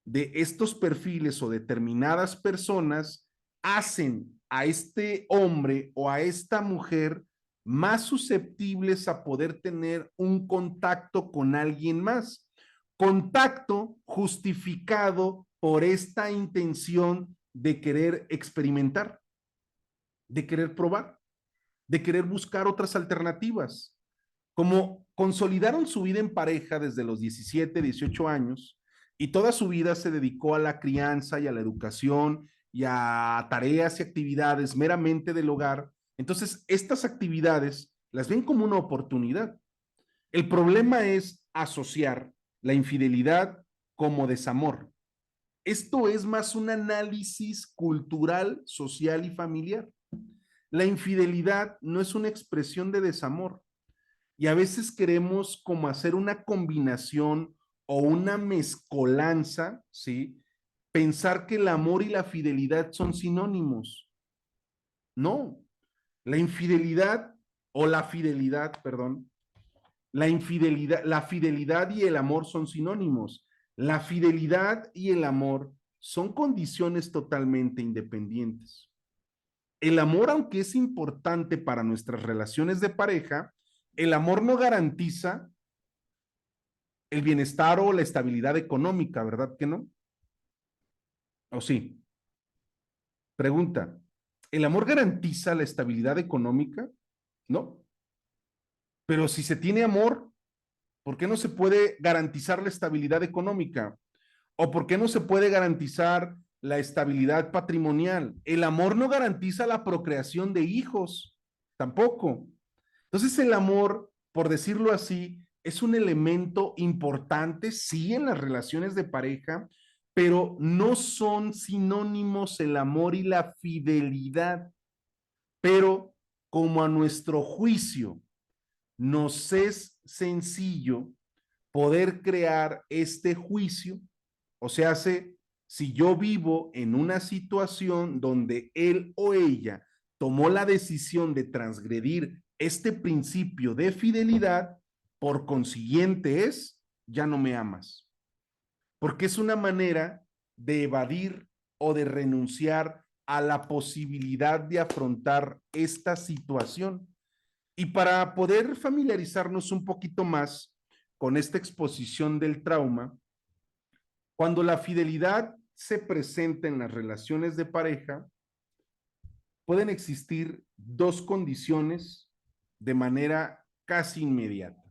Speaker 1: de estos perfiles o determinadas personas hacen a este hombre o a esta mujer más susceptibles a poder tener un contacto con alguien más. Contacto justificado por esta intención de querer experimentar, de querer probar, de querer buscar otras alternativas. Como consolidaron su vida en pareja desde los 17, 18 años y toda su vida se dedicó a la crianza y a la educación y a tareas y actividades meramente del hogar, entonces estas actividades las ven como una oportunidad. El problema es asociar la infidelidad como desamor. Esto es más un análisis cultural, social y familiar. La infidelidad no es una expresión de desamor, y a veces queremos como hacer una combinación o una mezcolanza, ¿sí? Pensar que el amor y la fidelidad son sinónimos. No, la infidelidad o la fidelidad, perdón, la fidelidad y el amor son sinónimos. La fidelidad y el amor son condiciones totalmente independientes. El amor, aunque es importante para nuestras relaciones de pareja, el amor no garantiza el bienestar o la estabilidad económica, ¿verdad que no? ¿O sí? Pregunta, ¿el amor garantiza la estabilidad económica? No. Pero si se tiene amor, ¿por qué no se puede garantizar la estabilidad económica? ¿O por qué no se puede garantizar la estabilidad patrimonial. El amor no garantiza la procreación de hijos, tampoco. Entonces el amor, por decirlo así, es un elemento importante, sí, en las relaciones de pareja, pero no son sinónimos el amor y la fidelidad. Pero como a nuestro juicio nos es sencillo poder crear este juicio, o sea, si yo vivo en una situación donde él o ella tomó la decisión de transgredir este principio de fidelidad, por consiguiente ya no me amas, porque es una manera de evadir o de renunciar a la posibilidad de afrontar esta situación. Y para poder familiarizarnos un poquito más con esta exposición del trauma, cuando la fidelidad se presenta en las relaciones de pareja, pueden existir dos condiciones de manera casi inmediata.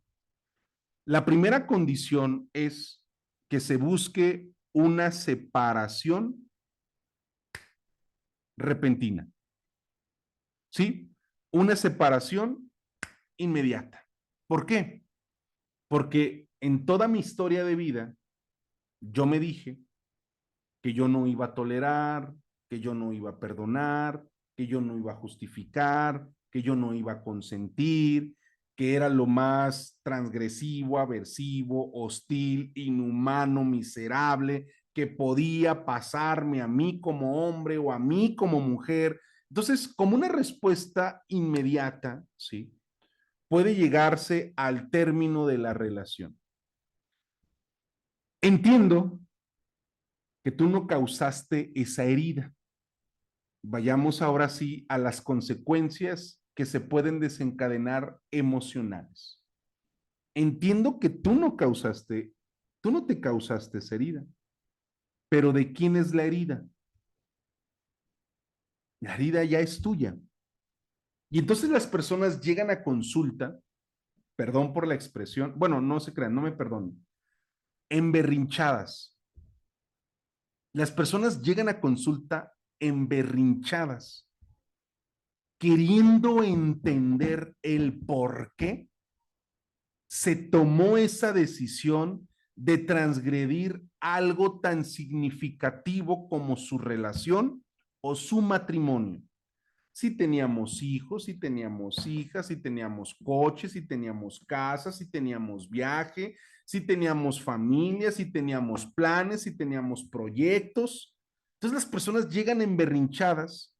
Speaker 1: La primera condición es que se busque una separación repentina, ¿sí? Una separación inmediata. ¿Por qué? Porque en toda mi historia de vida, yo me dije que yo no iba a tolerar, que yo no iba a perdonar, que yo no iba a justificar, que yo no iba a consentir, que era lo más transgresivo, aversivo, hostil, inhumano, miserable, que podía pasarme a mí como hombre o a mí como mujer. Entonces, como una respuesta inmediata, ¿sí? Puede llegarse al término de la relación. Entiendo que tú no causaste esa herida. Vayamos ahora sí a las consecuencias que se pueden desencadenar emocionales. Entiendo que tú no te causaste esa herida, pero ¿de quién es la herida? La herida ya es tuya. Y entonces las personas llegan a consulta, perdón por la expresión, bueno, no se crean, no me perdonen, emberrinchadas. Las personas llegan a consulta emberrinchadas, queriendo entender el por qué se tomó esa decisión de transgredir algo tan significativo como su relación o su matrimonio. Si teníamos hijos, si teníamos hijas, si teníamos coches, si teníamos casas, si teníamos viaje, si teníamos familia, si teníamos planes, si teníamos proyectos. Entonces las personas llegan emberrinchadas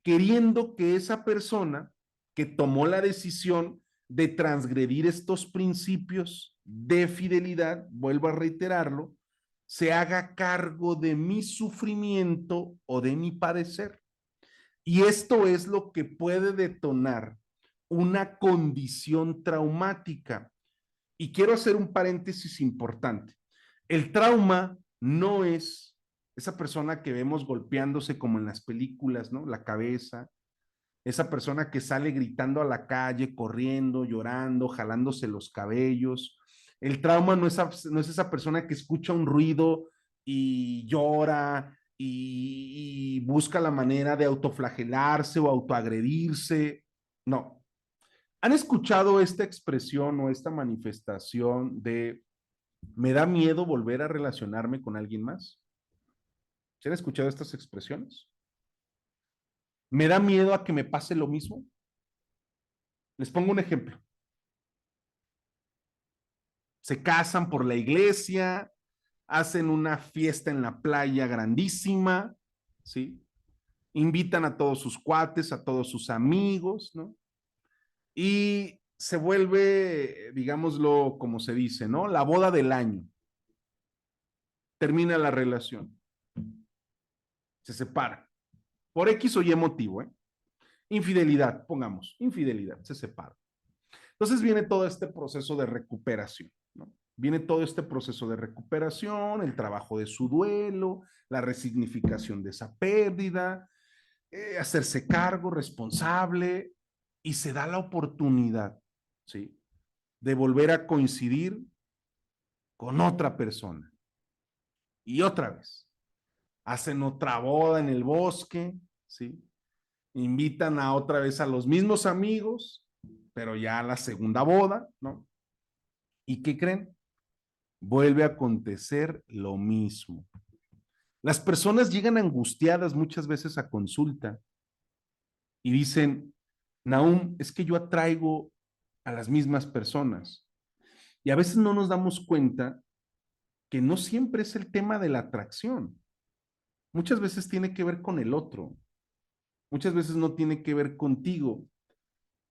Speaker 1: queriendo que esa persona que tomó la decisión de transgredir estos principios de fidelidad, vuelvo a reiterarlo, se haga cargo de mi sufrimiento o de mi padecer. Y esto es lo que puede detonar una condición traumática. Y quiero hacer un paréntesis importante. El trauma no es esa persona que vemos golpeándose como en las películas, ¿no? La cabeza, esa persona que sale gritando a la calle, corriendo, llorando, jalándose los cabellos. El trauma no es esa persona que escucha un ruido y llora y busca la manera de autoflagelarse o autoagredirse. No. ¿Han escuchado esta expresión o esta manifestación de me da miedo volver a relacionarme con alguien más? ¿Se han escuchado estas expresiones? ¿Me da miedo a que me pase lo mismo? Les pongo un ejemplo. Se casan por la iglesia, hacen una fiesta en la playa grandísima, ¿sí? Invitan a todos sus cuates, a todos sus amigos, ¿no? Y se vuelve, digámoslo como se dice, ¿no? La boda del año. Termina la relación. Se separa. Por X o Y motivo, ¿eh? Infidelidad, pongamos, infidelidad, se separa. Entonces viene todo este proceso de recuperación, ¿no? Viene todo este proceso de recuperación, el trabajo de su duelo, la resignificación de esa pérdida, hacerse cargo, responsable, y se da la oportunidad, ¿sí? De volver a coincidir con otra persona. Y otra vez. hacen otra boda en el bosque, ¿sí? Invitan a otra vez a los mismos amigos, pero ya a la segunda boda, ¿no? ¿Y qué creen? Vuelve a acontecer lo mismo. Las personas llegan angustiadas muchas veces a consulta y dicen, Nahum, es que yo atraigo a las mismas personas. Y a veces no nos damos cuenta que no siempre es el tema de la atracción. Muchas veces tiene que ver con el otro. Muchas veces no tiene que ver contigo.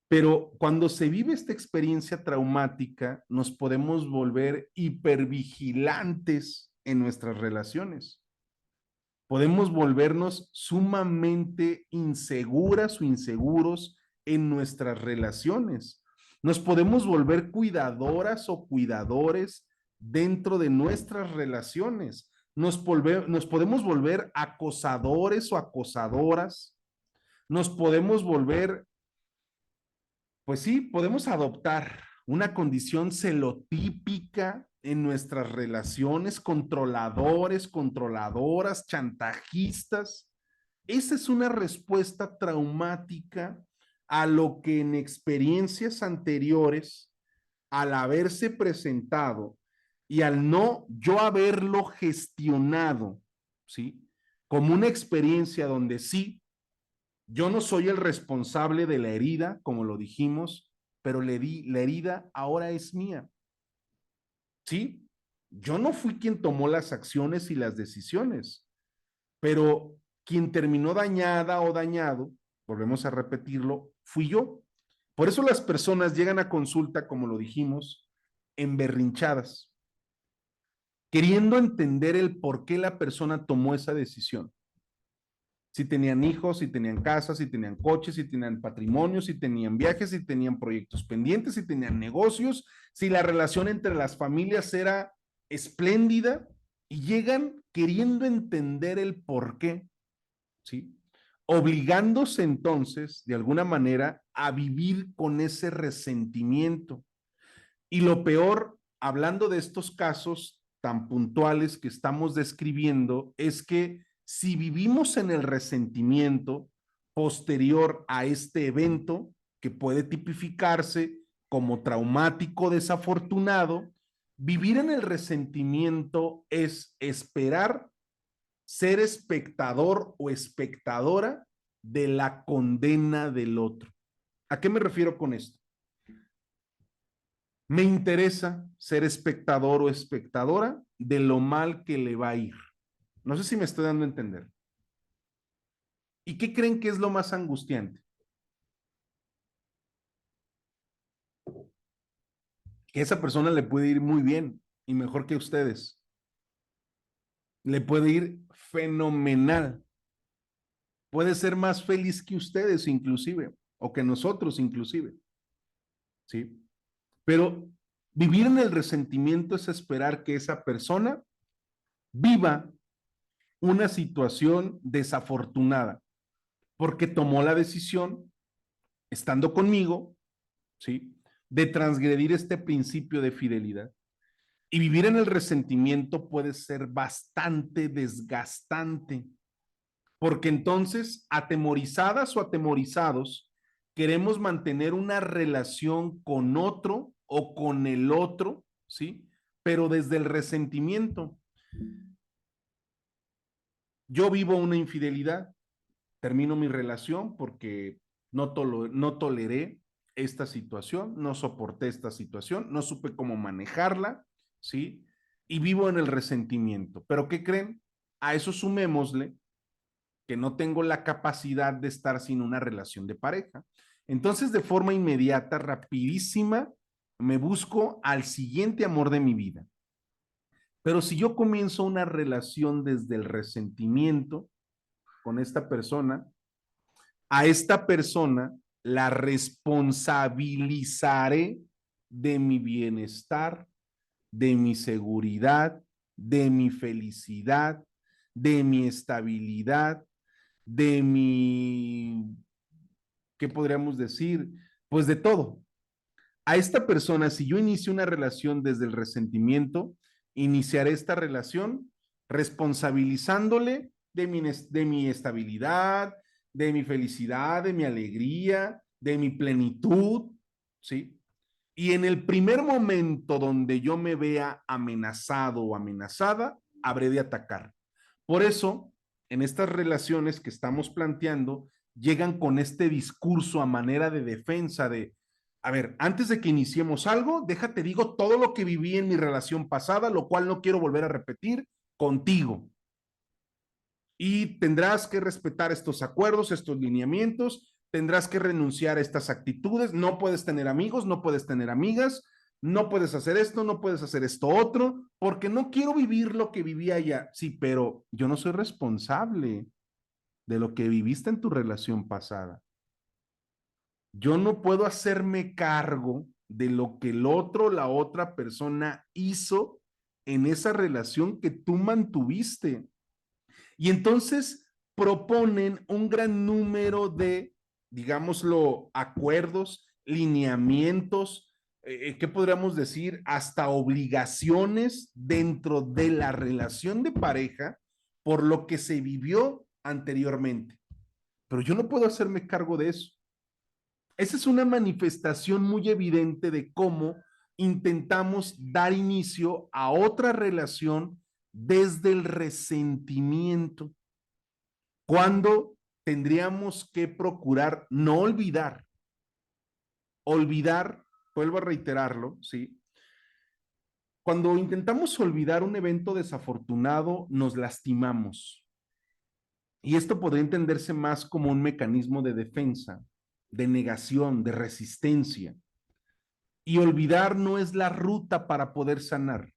Speaker 1: Pero cuando se vive esta experiencia traumática, nos podemos volver hipervigilantes en nuestras relaciones. Podemos volvernos sumamente inseguras o inseguros en nuestras relaciones. Nos podemos volver cuidadoras o cuidadores dentro de nuestras relaciones. Nos podemos volver acosadores o acosadoras. Nos podemos volver, pues sí, podemos adoptar una condición celotípica en nuestras relaciones, controladores, controladoras, chantajistas. Esa es una respuesta traumática a lo que en experiencias anteriores, al haberse presentado y al no yo haberlo gestionado, ¿sí? Como una experiencia donde sí, yo no soy el responsable de la herida, como lo dijimos, pero la herida ahora es mía. ¿Sí? Yo no fui quien tomó las acciones y las decisiones, pero quien terminó dañada o dañado, volvemos a repetirlo, fui yo. Por eso las personas llegan a consulta, como lo dijimos, emberrinchadas, queriendo entender el por qué la persona tomó esa decisión. Si tenían hijos, si tenían casas, si tenían coches, si tenían patrimonio, si tenían viajes, si tenían proyectos pendientes, si tenían negocios, si la relación entre las familias era espléndida y llegan queriendo entender el por qué, ¿sí? Obligándose entonces, de alguna manera, a vivir con ese resentimiento. Y lo peor, hablando de estos casos tan puntuales que estamos describiendo, es que si vivimos en el resentimiento posterior a este evento, que puede tipificarse como traumático desafortunado, vivir en el resentimiento es esperar ser espectador o espectadora de la condena del otro. ¿A qué me refiero con esto? Me interesa ser espectador o espectadora de lo mal que le va a ir. No sé si me estoy dando a entender. ¿Y qué creen que es lo más angustiante? Que a esa persona le puede ir muy bien y mejor que ustedes. Le puede ir fenomenal. Puede ser más feliz que ustedes inclusive, o que nosotros inclusive. ¿Sí? Pero vivir en el resentimiento es esperar que esa persona viva una situación desafortunada, porque tomó la decisión, estando conmigo, ¿sí? De transgredir este principio de fidelidad. Y vivir en el resentimiento puede ser bastante desgastante, porque entonces, atemorizadas o atemorizados, queremos mantener una relación con otro o con el otro, ¿sí? Pero desde el resentimiento. Yo vivo una infidelidad, termino mi relación porque no toleré esta situación, no soporté esta situación, no supe cómo manejarla, ¿sí? Y vivo en el resentimiento. ¿Pero qué creen? A eso sumémosle que no tengo la capacidad de estar sin una relación de pareja. Entonces, de forma inmediata, rapidísima, me busco al siguiente amor de mi vida. Pero si yo comienzo una relación desde el resentimiento con esta persona, a esta persona la responsabilizaré de mi bienestar, de mi seguridad, de mi felicidad, de mi estabilidad, de mi, ¿qué podríamos decir? Pues de todo. A esta persona, si yo inicio una relación desde el resentimiento, iniciaré esta relación responsabilizándole de mi estabilidad, de mi felicidad, de mi alegría, de mi plenitud, ¿sí? Y en el primer momento donde yo me vea amenazado o amenazada, habré de atacar. Por eso, en estas relaciones que estamos planteando, llegan con este discurso a manera de defensa de, a ver, antes de que iniciemos algo, déjate digo todo lo que viví en mi relación pasada, lo cual no quiero volver a repetir contigo. Y tendrás que respetar estos acuerdos, estos lineamientos, tendrás que renunciar a estas actitudes, no puedes tener amigos, no puedes tener amigas, no puedes hacer esto, no puedes hacer esto otro, porque no quiero vivir lo que viví allá. Sí, pero yo no soy responsable de lo que viviste en tu relación pasada. Yo no puedo hacerme cargo de lo que el otro, la otra persona hizo en esa relación que tú mantuviste. Y entonces proponen un gran número de, digámoslo, acuerdos, lineamientos, ¿qué podríamos decir? Hasta obligaciones dentro de la relación de pareja por lo que se vivió anteriormente. Pero yo no puedo hacerme cargo de eso. Esa es una manifestación muy evidente de cómo intentamos dar inicio a otra relación desde el resentimiento, cuando tendríamos que procurar no olvidar. Olvidar, vuelvo a reiterarlo, ¿sí? Cuando intentamos olvidar un evento desafortunado, nos lastimamos. Y esto podría entenderse más como un mecanismo de defensa, de negación, de resistencia. Y olvidar no es la ruta para poder sanar.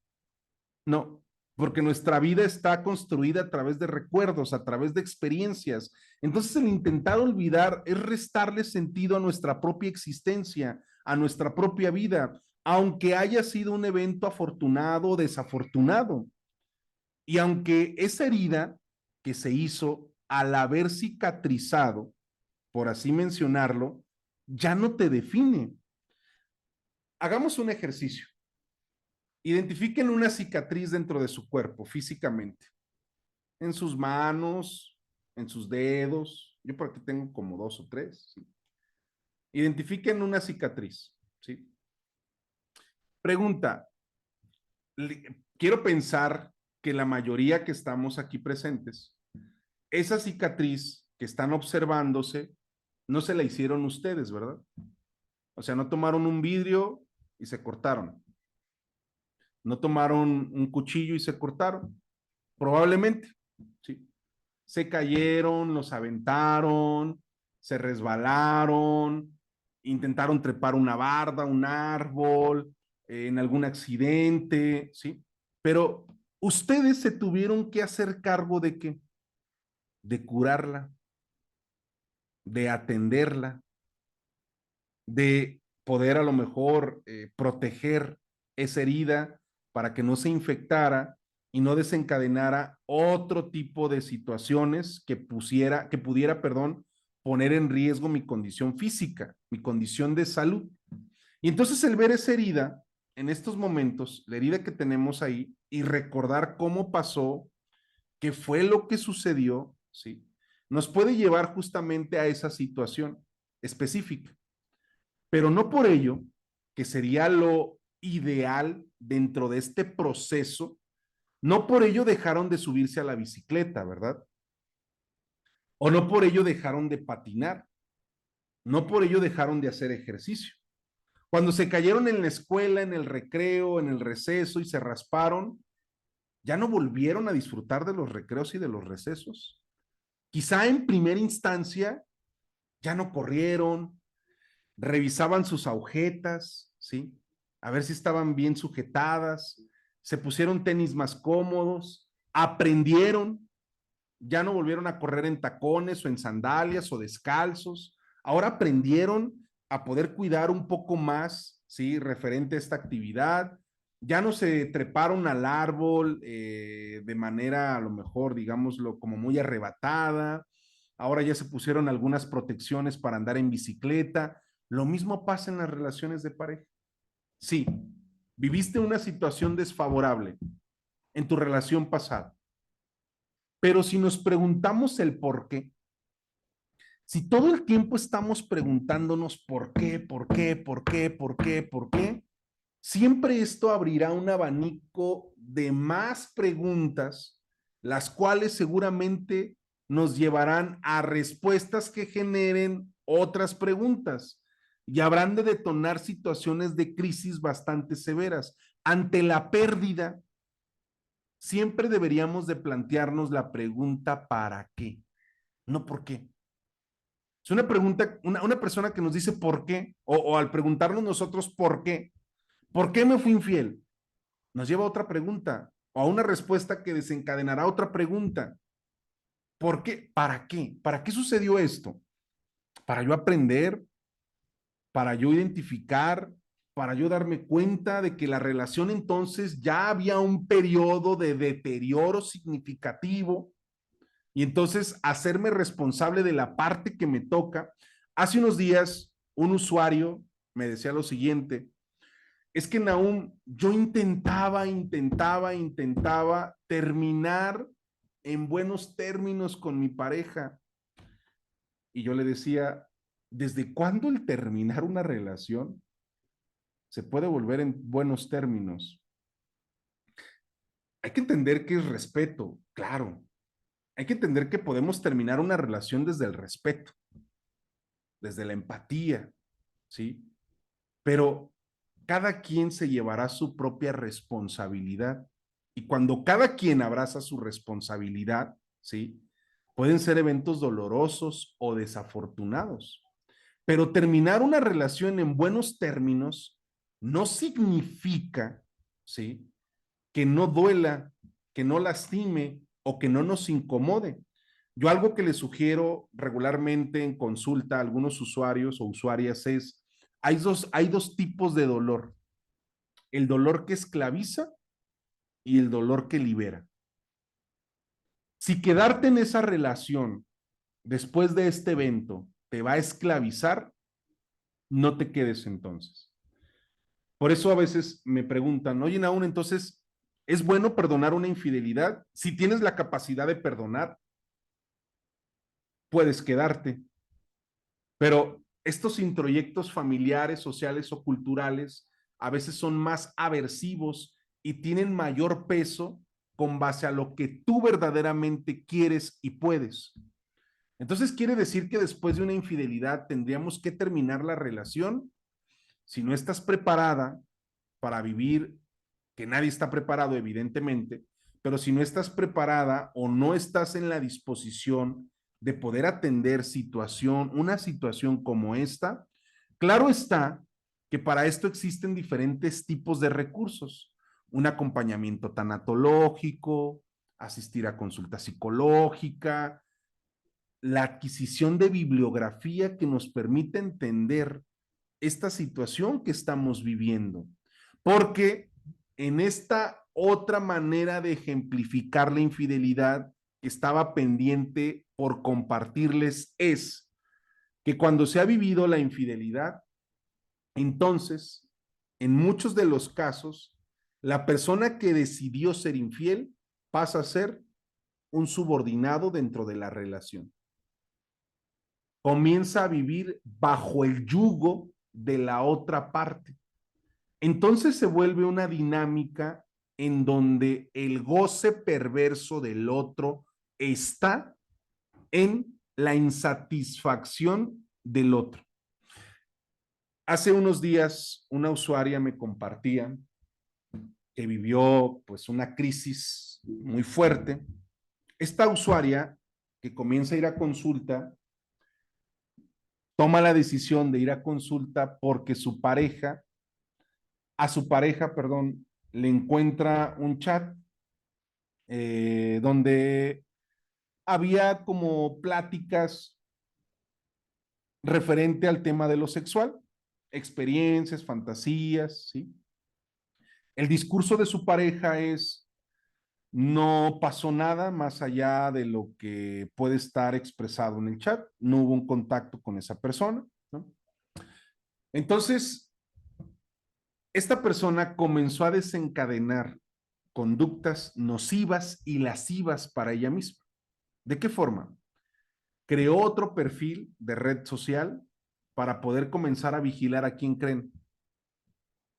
Speaker 1: No, porque nuestra vida está construida a través de recuerdos, a través de experiencias. Entonces, el intentar olvidar es restarle sentido a nuestra propia existencia, a nuestra propia vida, aunque haya sido un evento afortunado o desafortunado. Y aunque esa herida que se hizo al haber cicatrizado, por así mencionarlo, ya no te define. Hagamos un ejercicio. Identifiquen una cicatriz dentro de su cuerpo físicamente, en sus manos, en sus dedos. Yo por aquí tengo como dos o tres. ¿Sí? Identifiquen una cicatriz. ¿Sí? Pregunta, quiero pensar que la mayoría que estamos aquí presentes, esa cicatriz que están observándose, no se la hicieron ustedes, ¿verdad? O sea, no tomaron un vidrio y se cortaron. No tomaron un cuchillo y se cortaron. Probablemente, ¿sí? Se cayeron, los aventaron, se resbalaron, intentaron trepar una barda, un árbol, en algún accidente, ¿sí? Pero ustedes se tuvieron que hacer cargo de qué? De curarla, de atenderla, de poder a lo mejor proteger esa herida para que no se infectara y no desencadenara otro tipo de situaciones que pudiera, perdón, poner en riesgo mi condición física, mi condición de salud. Y entonces el ver esa herida en estos momentos, la herida que tenemos ahí, y recordar cómo pasó, qué fue lo que sucedió, ¿sí? Nos puede llevar justamente a esa situación específica, pero no por ello, que sería lo ideal dentro de este proceso, no por ello dejaron de subirse a la bicicleta, ¿verdad? O no por ello dejaron de patinar, no por ello dejaron de hacer ejercicio. Cuando se cayeron en la escuela, en el recreo, en el receso y se rasparon, ya no volvieron a disfrutar de los recreos y de los recesos. Quizá en primera instancia ya no corrieron, revisaban sus agujetas, ¿sí? A ver si estaban bien sujetadas, se pusieron tenis más cómodos, aprendieron, ya no volvieron a correr en tacones o en sandalias o descalzos, ahora aprendieron a poder cuidar un poco más, ¿sí? Referente a esta actividad, ya no se treparon al árbol de manera a lo mejor, digámoslo, como muy arrebatada, ahora ya se pusieron algunas protecciones para andar en bicicleta. Lo mismo pasa en las relaciones de pareja. Sí, viviste una situación desfavorable en tu relación pasada. Pero si nos preguntamos el por qué, si todo el tiempo estamos preguntándonos por qué, por qué, por qué, por qué, por qué, siempre esto abrirá un abanico de más preguntas, las cuales seguramente nos llevarán a respuestas que generen otras preguntas y habrán de detonar situaciones de crisis bastante severas. Ante la pérdida, siempre deberíamos de plantearnos la pregunta ¿para qué? No por qué. Es una pregunta, una persona que nos dice por qué, o al preguntarnos nosotros por qué me fui infiel, nos lleva a otra pregunta o a una respuesta que desencadenará otra pregunta. ¿Por qué? ¿Para qué? ¿Para qué sucedió esto? Para yo aprender, para yo identificar, para yo darme cuenta de que la relación entonces ya había un periodo de deterioro significativo y entonces hacerme responsable de la parte que me toca. Hace unos días un usuario me decía lo siguiente: es que Nahum, yo intentaba terminar en buenos términos con mi pareja. Y yo le decía, ¿desde cuándo el terminar una relación se puede volver en buenos términos? Hay que entender que es respeto, claro. Hay que entender que podemos terminar una relación desde el respeto, desde la empatía, ¿sí? Pero cada quien se llevará su propia responsabilidad. Y cuando cada quien abraza su responsabilidad, ¿sí? Pueden ser eventos dolorosos o desafortunados. Pero terminar una relación en buenos términos no significa, ¿sí? Que no duela, que no lastime o que no nos incomode. Yo algo que le sugiero regularmente en consulta a algunos usuarios o usuarias es, hay dos tipos de dolor: el dolor que esclaviza y el dolor que libera. Si quedarte en esa relación después de este evento te va a esclavizar, no te quedes entonces. Por eso a veces me preguntan, oye, Naún, entonces, ¿es bueno perdonar una infidelidad? Si tienes la capacidad de perdonar, puedes quedarte. Pero estos introyectos familiares, sociales o culturales a veces son más aversivos y tienen mayor peso con base a lo que tú verdaderamente quieres y puedes. Entonces quiere decir que después de una infidelidad tendríamos que terminar la relación. Si no estás preparada para vivir, que nadie está preparado evidentemente, pero si no estás preparada o no estás en la disposición de poder atender una situación como esta, claro está que para esto existen diferentes tipos de recursos: un acompañamiento tanatológico, asistir a consulta psicológica, la adquisición de bibliografía que nos permite entender esta situación que estamos viviendo. Porque en esta otra manera de ejemplificar la infidelidad que estaba pendiente por compartirles es que cuando se ha vivido la infidelidad, entonces, en muchos de los casos, la persona que decidió ser infiel pasa a ser un subordinado dentro de la relación. Comienza a vivir bajo el yugo de la otra parte. Entonces se vuelve una dinámica en donde el goce perverso del otro está en la insatisfacción del otro. Hace unos días una usuaria me compartía que vivió pues una crisis muy fuerte. Esta usuaria que comienza a ir a consulta toma la decisión de ir a consulta porque a su pareja, perdón, le encuentra un chat donde había como pláticas referente al tema de lo sexual, experiencias, fantasías, ¿sí? El discurso de su pareja es: no pasó nada más allá de lo que puede estar expresado en el chat, no hubo un contacto con esa persona, ¿no? Entonces, esta persona comenzó a desencadenar conductas nocivas y lascivas para ella misma. ¿De qué forma? Creó otro perfil de red social para poder comenzar a vigilar a quién creen,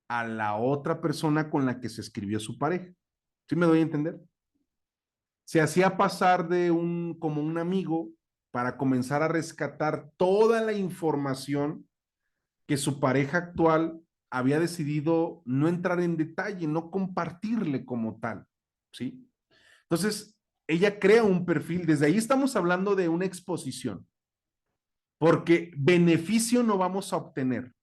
Speaker 1: a la otra persona con la que se escribió su pareja. ¿Sí me doy a entender? Se hacía pasar de como un amigo para comenzar a rescatar toda la información que su pareja actual había decidido no entrar en detalle, no compartirle como tal, ¿sí? Entonces, ella crea un perfil, desde ahí estamos hablando de una exposición, porque beneficio no vamos a obtener.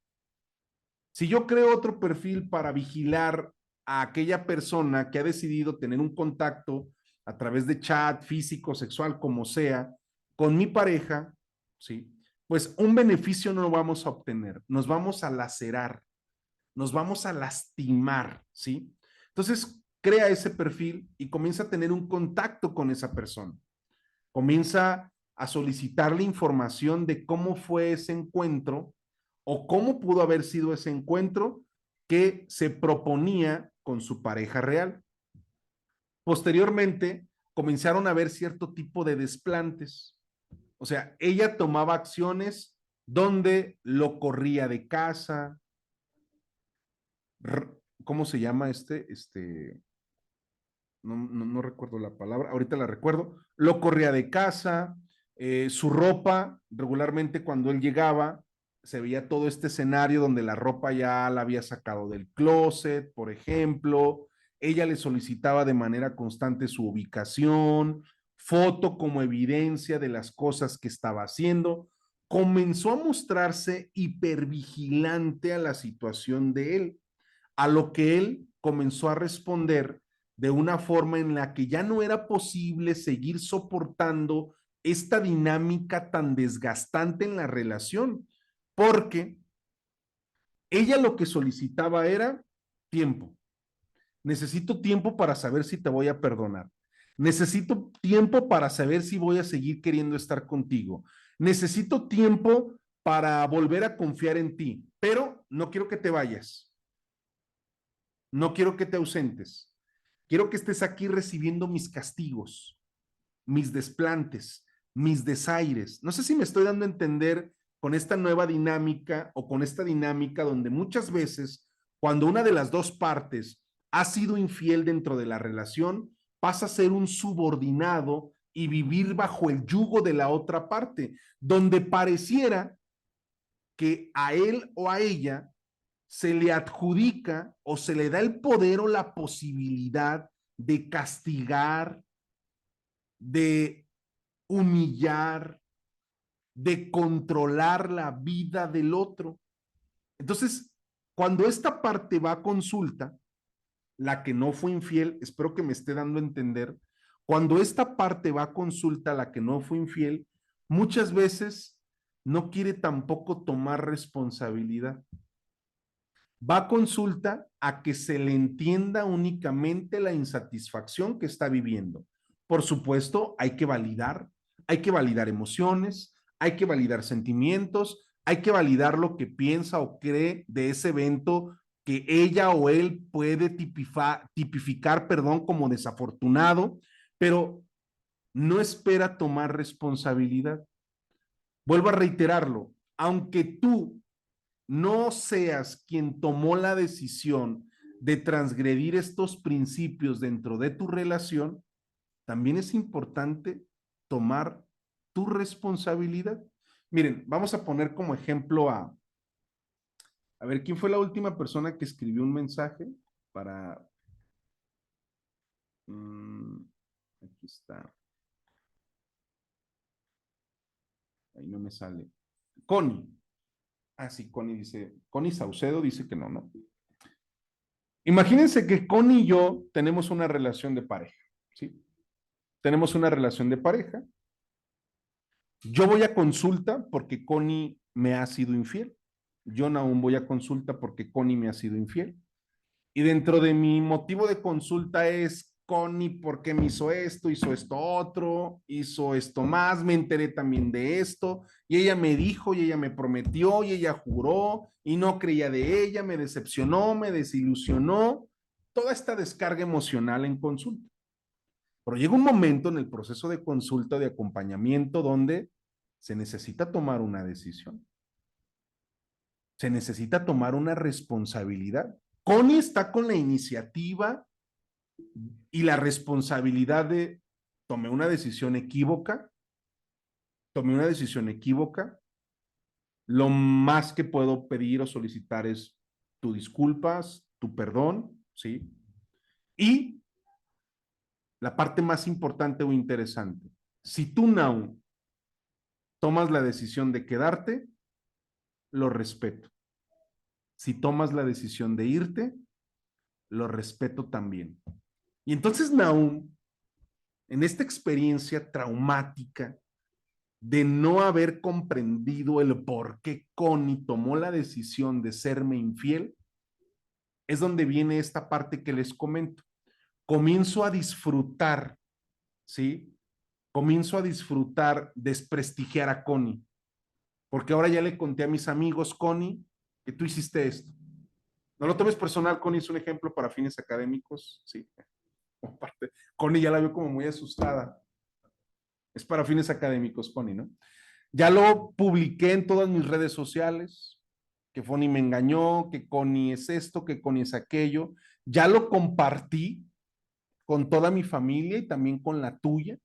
Speaker 1: Si yo creo otro perfil para vigilar a aquella persona que ha decidido tener un contacto a través de chat, físico, sexual, como sea, con mi pareja, ¿sí? Pues un beneficio no lo vamos a obtener, nos vamos a lacerar, nos vamos a lastimar, ¿sí? Entonces, crea ese perfil y comienza a tener un contacto con esa persona. Comienza a solicitarle información de cómo fue ese encuentro o cómo pudo haber sido ese encuentro que se proponía con su pareja real. Posteriormente, comenzaron a ver cierto tipo de desplantes. O sea, ella tomaba acciones donde lo corría de casa. ¿Cómo se llama no recuerdo la palabra, ahorita la recuerdo, lo corría de casa, su ropa, regularmente cuando él llegaba, se veía todo este escenario donde la ropa ya la había sacado del closet, por ejemplo, ella le solicitaba de manera constante su ubicación, foto como evidencia de las cosas que estaba haciendo, comenzó a mostrarse hipervigilante a la situación de él, a lo que él comenzó a responder de una forma en la que ya no era posible seguir soportando esta dinámica tan desgastante en la relación, porque ella lo que solicitaba era tiempo. Necesito tiempo para saber si te voy a perdonar. Necesito tiempo para saber si voy a seguir queriendo estar contigo. Necesito tiempo para volver a confiar en ti, pero no quiero que te vayas. No quiero que te ausentes. Quiero que estés aquí recibiendo mis castigos, mis desplantes, mis desaires. No sé si me estoy dando a entender con esta nueva dinámica o con esta dinámica donde muchas veces cuando una de las dos partes ha sido infiel dentro de la relación, pasa a ser un subordinado y vivir bajo el yugo de la otra parte, donde pareciera que a él o a ella se le adjudica o se le da el poder o la posibilidad de castigar, de humillar, de controlar la vida del otro. Entonces, cuando esta parte va a consulta, la que no fue infiel, espero que me esté dando a entender, cuando esta parte va a consulta, la que no fue infiel, muchas veces no quiere tampoco tomar responsabilidad. Va a consulta a que se le entienda únicamente la insatisfacción que está viviendo. Por supuesto, hay que validar emociones, hay que validar sentimientos, hay que validar lo que piensa o cree de ese evento que ella o él puede tipificar, perdón, como desafortunado, pero no espera tomar responsabilidad. Vuelvo a reiterarlo, aunque tú no seas quien tomó la decisión de transgredir estos principios dentro de tu relación, también es importante tomar tu responsabilidad. Miren, vamos a poner como ejemplo a ver, ¿quién fue la última persona que escribió un mensaje para, mmm, aquí está, ahí no me sale, Connie. Ah, sí, Connie dice, Connie Saucedo dice que no, ¿no? Imagínense que Connie y yo tenemos una relación de pareja, ¿sí? Tenemos una relación de pareja. Yo voy a consulta porque Connie me ha sido infiel. Yo no aún voy a consulta porque Connie me ha sido infiel. Y dentro de mi motivo de consulta es Connie, ¿por qué me hizo esto otro, hizo esto más, me enteré también de esto, y ella me dijo, y ella me prometió, y ella juró, y no creía de ella, me decepcionó, me desilusionó, toda esta descarga emocional en consulta. Pero llega un momento en el proceso de consulta, de acompañamiento, donde se necesita tomar una decisión. Se necesita tomar una responsabilidad. Connie está con la iniciativa y la responsabilidad de tomé una decisión equívoca, tomé una decisión equívoca. Lo más que puedo pedir o solicitar es tu disculpas, tu perdón, ¿sí? Y la parte más importante o interesante, si tú, Now, tomas la decisión de quedarte, lo respeto. Si tomas la decisión de irte, lo respeto también. Y entonces, Now, en esta experiencia traumática de no haber comprendido el por qué Connie tomó la decisión de serme infiel, es donde viene esta parte que les comento. Comienzo a disfrutar, ¿sí? Comienzo a disfrutar desprestigiar a Connie, porque ahora ya le conté a mis amigos, Connie, que tú hiciste esto. No lo tomes personal, Connie es un ejemplo para fines académicos, ¿sí? Connie ya la veo como muy asustada. Es para fines académicos, Connie, ¿no? Ya lo publiqué en todas mis redes sociales, que Connie me engañó, que Connie es esto, que Connie es aquello. Ya lo compartí con toda mi familia y también con la tuya,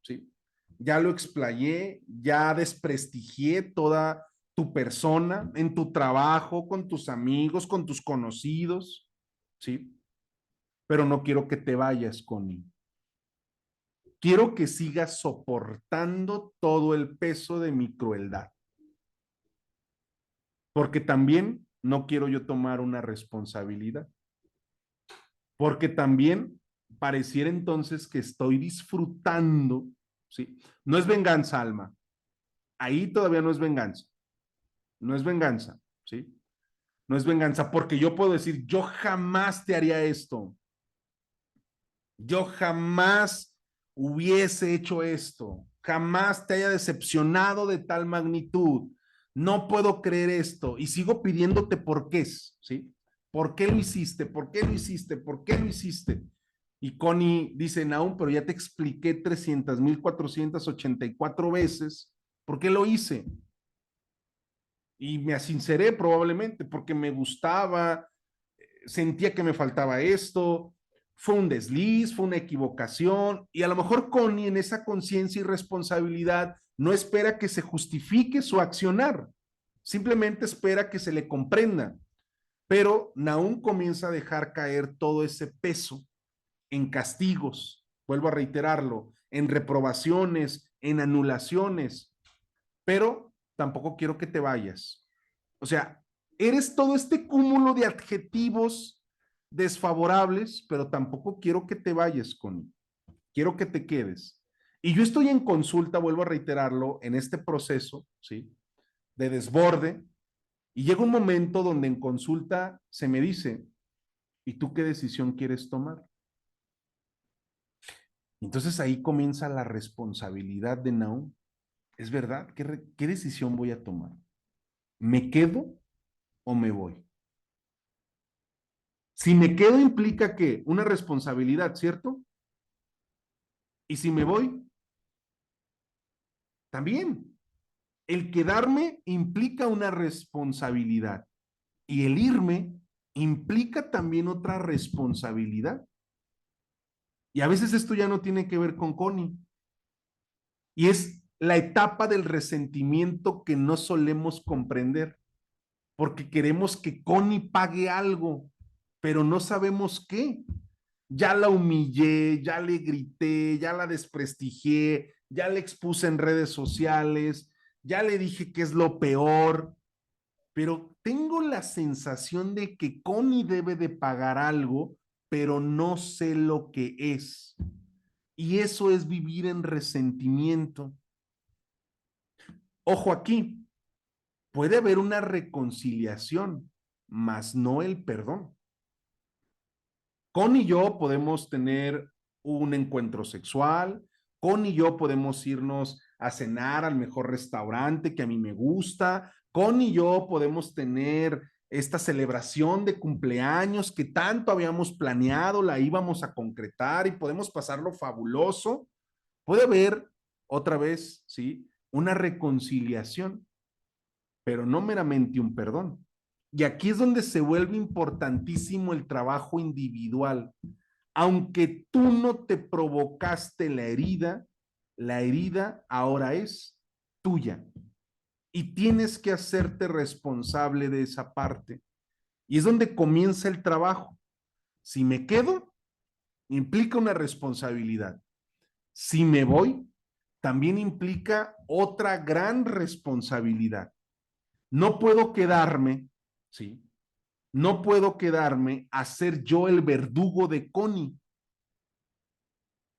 Speaker 1: ¿sí? Ya lo explayé, ya desprestigié toda tu persona en tu trabajo, con tus amigos, con tus conocidos, ¿sí? Pero no quiero que te vayas, Connie. Quiero que sigas soportando todo el peso de mi crueldad, porque también no quiero yo tomar una responsabilidad, porque también pareciera entonces que estoy disfrutando, ¿sí? No es venganza, Alma. Ahí todavía no es venganza. No es venganza, ¿sí? No es venganza, porque yo puedo decir, yo jamás te haría esto. Yo jamás hubiese hecho esto. Jamás te haya decepcionado de tal magnitud. No puedo creer esto. Y sigo pidiéndote por qué, ¿sí? ¿Por qué lo hiciste? ¿Por qué lo hiciste? ¿Por qué lo hiciste? Y Connie dice, Naum, pero ya te expliqué 300,484 veces por qué lo hice. Y me asinceré probablemente porque me gustaba, sentía que me faltaba esto, fue un desliz, fue una equivocación, y a lo mejor Connie en esa conciencia y responsabilidad no espera que se justifique su accionar, simplemente espera que se le comprenda. Pero Nahum comienza a dejar caer todo ese peso en castigos, vuelvo a reiterarlo, en reprobaciones, en anulaciones, pero tampoco quiero que te vayas. O sea, eres todo este cúmulo de adjetivos desfavorables, pero tampoco quiero que te vayas, Connie. Quiero que te quedes. Y yo estoy en consulta, vuelvo a reiterarlo, en este proceso, ¿sí? De desborde, y llega un momento donde en consulta se me dice, ¿y tú qué decisión quieres tomar? Entonces ahí comienza la responsabilidad de Nahum. Es verdad, ¿qué decisión voy a tomar? ¿Me quedo o me voy? Si me quedo implica que una responsabilidad, ¿cierto? Y si me voy, también. El quedarme implica una responsabilidad y el irme implica también otra responsabilidad. Y a veces esto ya no tiene que ver con Connie. Y es la etapa del resentimiento que no solemos comprender, porque queremos que Connie pague algo, pero no sabemos qué. Ya la humillé, ya le grité, ya la desprestigié, ya le expuse en redes sociales, ya le dije que es lo peor, pero tengo la sensación de que Connie debe de pagar algo, pero no sé lo que es. Y eso es vivir en resentimiento. Ojo aquí, puede haber una reconciliación, mas no el perdón. Con y yo podemos tener un encuentro sexual, con y yo podemos irnos a cenar al mejor restaurante que a mí me gusta, con y yo podemos tener esta celebración de cumpleaños que tanto habíamos planeado, la íbamos a concretar y podemos pasarlo fabuloso. Puede haber otra vez, ¿sí? Una reconciliación, pero no meramente un perdón. Y aquí es donde se vuelve importantísimo el trabajo individual. Aunque tú no te provocaste la herida ahora es tuya y tienes que hacerte responsable de esa parte. Y es donde comienza el trabajo. Si me quedo, implica una responsabilidad. Si me voy, también implica otra gran responsabilidad. No puedo quedarme, ¿sí? No puedo quedarme a ser yo el verdugo de Connie.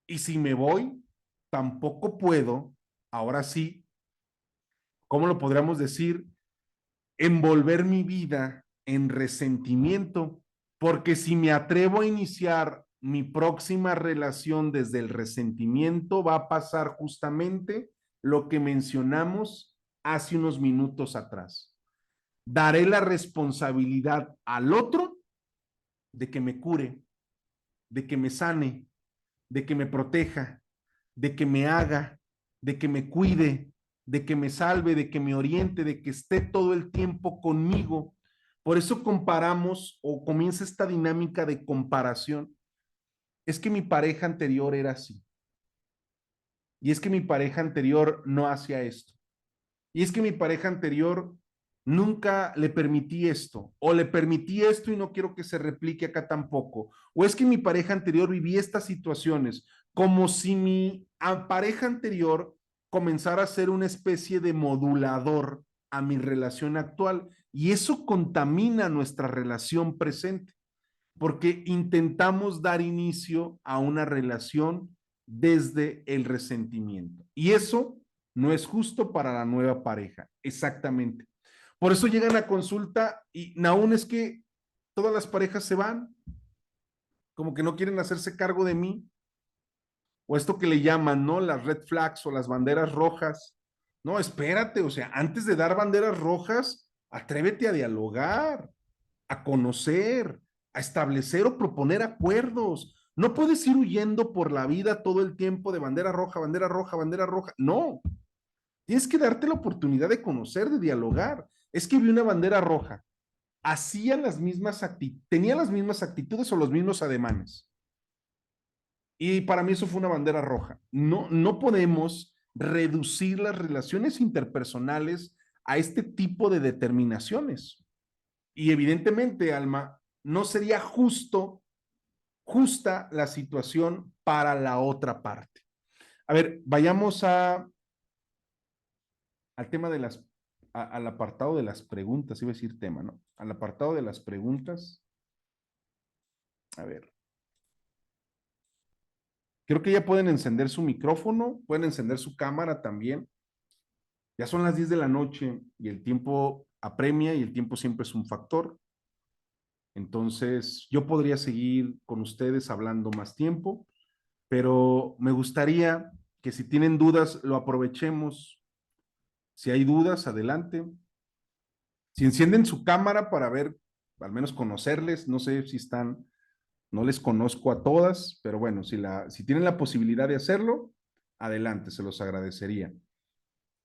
Speaker 1: Y si me voy, tampoco puedo, ahora sí, ¿cómo lo podríamos decir? Envolver mi vida en resentimiento, porque si me atrevo a iniciar mi próxima relación desde el resentimiento, va a pasar justamente lo que mencionamos hace unos minutos atrás. Daré la responsabilidad al otro de que me cure, de que me sane, de que me proteja, de que me haga, de que me cuide, de que me salve, de que me oriente, de que esté todo el tiempo conmigo. Por eso comparamos o comienza esta dinámica de comparación. Es que mi pareja anterior era así. Y es que mi pareja anterior no hacía esto. Y es que mi pareja anterior nunca le permití esto, o le permití esto y no quiero que se replique acá tampoco, o es que mi pareja anterior vivía estas situaciones, como si mi pareja anterior comenzara a ser una especie de modulador a mi relación actual, y eso contamina nuestra relación presente, porque intentamos dar inicio a una relación desde el resentimiento. Y eso no es justo para la nueva pareja, exactamente. Por eso llegan a consulta y aún es que todas las parejas se van, como que no quieren hacerse cargo de mí, o esto que le llaman, ¿no? Las red flags o las banderas rojas. No, espérate, o sea, antes de dar banderas rojas, atrévete a dialogar, a conocer, a establecer o proponer acuerdos. No puedes ir huyendo por la vida todo el tiempo de bandera roja, bandera roja, bandera roja. No, tienes que darte la oportunidad de conocer, de dialogar. Es que vi una bandera roja, hacía las mismas actitudes, tenía las mismas actitudes o los mismos ademanes. Y para mí eso fue una bandera roja. No, no podemos reducir las relaciones interpersonales a este tipo de determinaciones. Y evidentemente, Alma, no sería justa la situación para la otra parte. A ver, vayamos al tema de al apartado de las preguntas, iba a decir tema, ¿no? Al apartado de las preguntas. A ver, creo que ya pueden encender su micrófono, pueden encender su cámara también. Ya son las 10 de la noche y el tiempo apremia y el tiempo siempre es un factor. Entonces, yo podría seguir con ustedes hablando más tiempo, pero me gustaría que si tienen dudas, lo aprovechemos. Si hay dudas, adelante. Si encienden su cámara para ver, al menos conocerles, no sé si están, no les conozco a todas, pero bueno, si tienen la posibilidad de hacerlo, adelante, se los agradecería.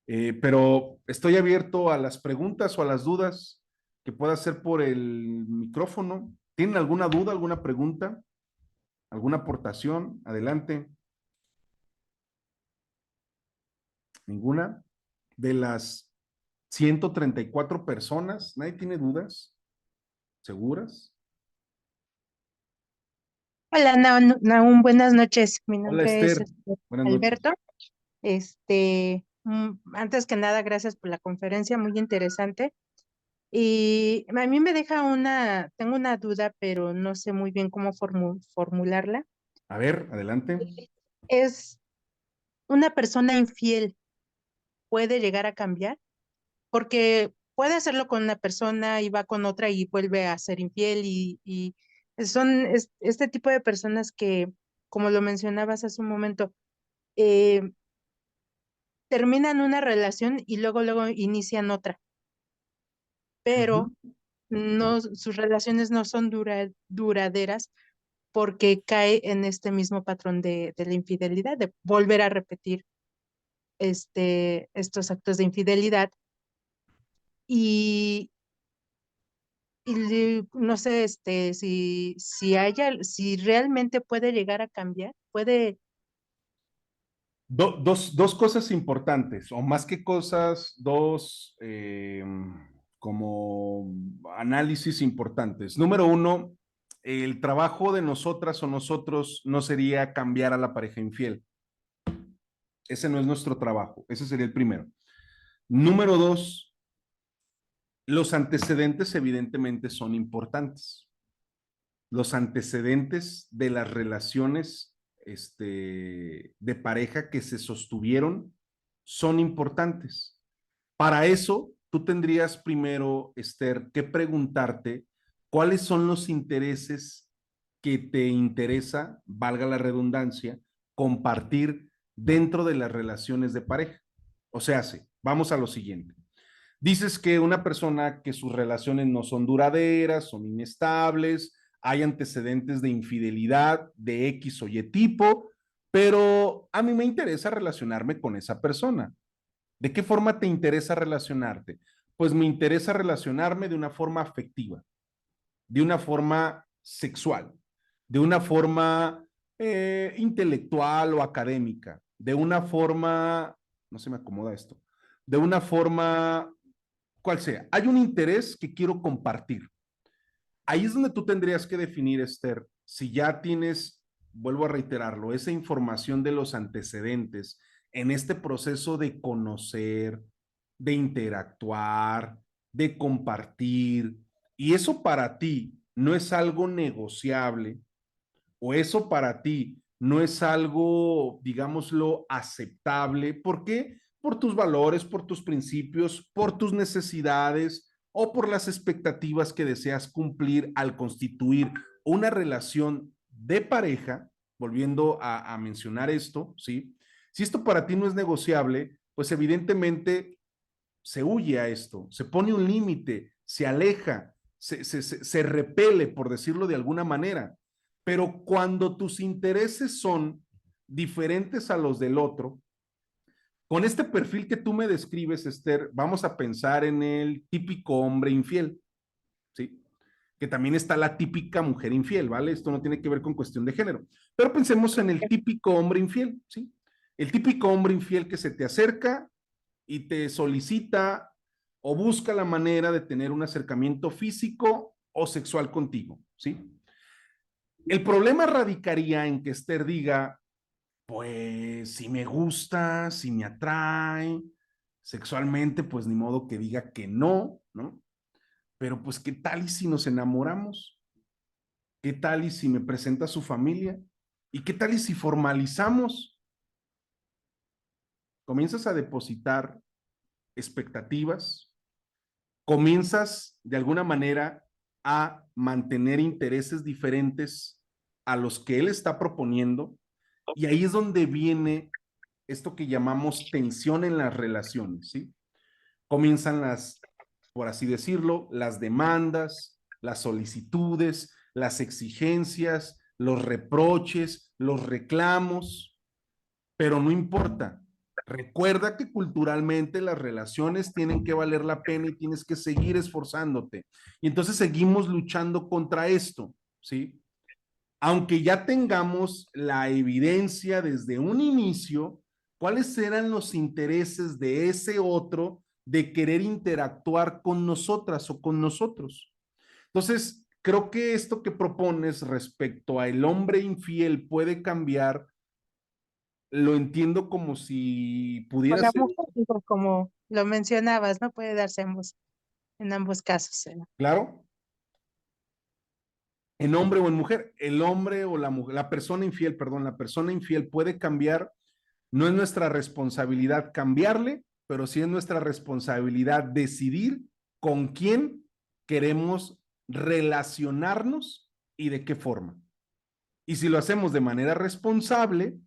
Speaker 1: Pero estoy abierto a las preguntas o a las dudas que pueda hacer por el micrófono. ¿Tienen alguna duda, alguna pregunta, alguna aportación? Adelante. Ninguna. De las 134 personas, ¿nadie tiene dudas? ¿Seguras?
Speaker 2: Hola, Nahum, buenas noches. Mi
Speaker 1: Hola
Speaker 2: nombre es
Speaker 1: Esther, buenas noches.
Speaker 2: Alberto. Antes que nada, gracias por la conferencia, muy interesante. Y a mí me deja tengo una duda, pero no sé muy bien cómo formularla.
Speaker 1: A ver, adelante.
Speaker 2: ¿Es una persona infiel puede llegar a cambiar? Porque puede hacerlo con una persona y va con otra y vuelve a ser infiel y este tipo de personas que, como lo mencionabas hace un momento, eh, terminan una relación y luego inician otra, pero
Speaker 1: Ujú.
Speaker 2: no, sus relaciones no son duraderas porque cae en este mismo patrón de la infidelidad, de volver a repetir estos actos de infidelidad. Y, no sé, si realmente puede llegar a cambiar, puede.
Speaker 1: Dos cosas importantes, o más que cosas, dos como análisis importantes. Número uno, el trabajo de nosotras o nosotros no sería cambiar a la pareja infiel. Ese no es nuestro trabajo. Ese sería el primero. Número dos, los antecedentes evidentemente son importantes. Los antecedentes de las relaciones de pareja que se sostuvieron son importantes. Para eso, tú tendrías primero, Esther, que preguntarte cuáles son los intereses que te interesa, valga la redundancia, compartir dentro de las relaciones de pareja. O sea, sí, vamos a lo siguiente. Dices que una persona que sus relaciones no son duraderas, son inestables, hay antecedentes de infidelidad de X o Y tipo, pero a mí me interesa relacionarme con esa persona. ¿De qué forma te interesa relacionarte? Pues me interesa relacionarme de una forma afectiva, de una forma sexual, de una forma intelectual o académica, de una forma, no se me acomoda esto, de una forma, cual sea. Hay un interés que quiero compartir. Ahí es donde tú tendrías que definir, Esther, si ya tienes, vuelvo a reiterarlo, esa información de los antecedentes en este proceso de conocer, de interactuar, de compartir, y eso para ti no es algo negociable, o eso para ti no es algo, digámoslo, aceptable. ¿Por qué? Por tus valores, por tus principios, por tus necesidades o por las expectativas que deseas cumplir al constituir una relación de pareja, volviendo a mencionar esto, ¿sí? Si esto para ti no es negociable, pues evidentemente se huye a esto, se pone un límite, se aleja, se repele, por decirlo de alguna manera. Pero cuando tus intereses son diferentes a los del otro, con este perfil que tú me describes, Esther, vamos a pensar en el típico hombre infiel, ¿sí? Que también está la típica mujer infiel, ¿vale? Esto no tiene que ver con cuestión de género. Pero pensemos en el típico hombre infiel, ¿sí? El típico hombre infiel que se te acerca y te solicita o busca la manera de tener un acercamiento físico o sexual contigo, ¿sí? El problema radicaría en que Esther diga, pues si me gusta, si me atrae sexualmente, pues ni modo que diga que no, ¿no? Pero pues ¿qué tal y si nos enamoramos? ¿Qué tal y si me presenta a su familia? ¿Y qué tal y si formalizamos? Comienzas a depositar expectativas, comienzas de alguna manera a mantener intereses diferentes a los que él está proponiendo, y ahí es donde viene esto que llamamos tensión en las relaciones, ¿sí? Comienzan las, por así decirlo, las demandas, las solicitudes, las exigencias, los reproches, los reclamos, pero no importa. Recuerda que culturalmente las relaciones tienen que valer la pena y tienes que seguir esforzándote. Y entonces seguimos luchando contra esto, ¿sí? Aunque ya tengamos la evidencia desde un inicio, cuáles eran los intereses de ese otro de querer interactuar con nosotras o con nosotros. Entonces, creo que esto que propones respecto al hombre infiel puede cambiar, lo entiendo como si
Speaker 2: Con
Speaker 1: pudiera
Speaker 2: la
Speaker 1: ser,
Speaker 2: mujer, digo, como lo mencionabas, no puede darse en ambos casos.
Speaker 1: claro, en hombre o en mujer, el hombre o la mujer, la persona infiel, perdón, la persona infiel puede cambiar. No es nuestra responsabilidad cambiarle, pero sí es nuestra responsabilidad decidir con quién queremos relacionarnos y de qué forma. Y si lo hacemos de manera responsable,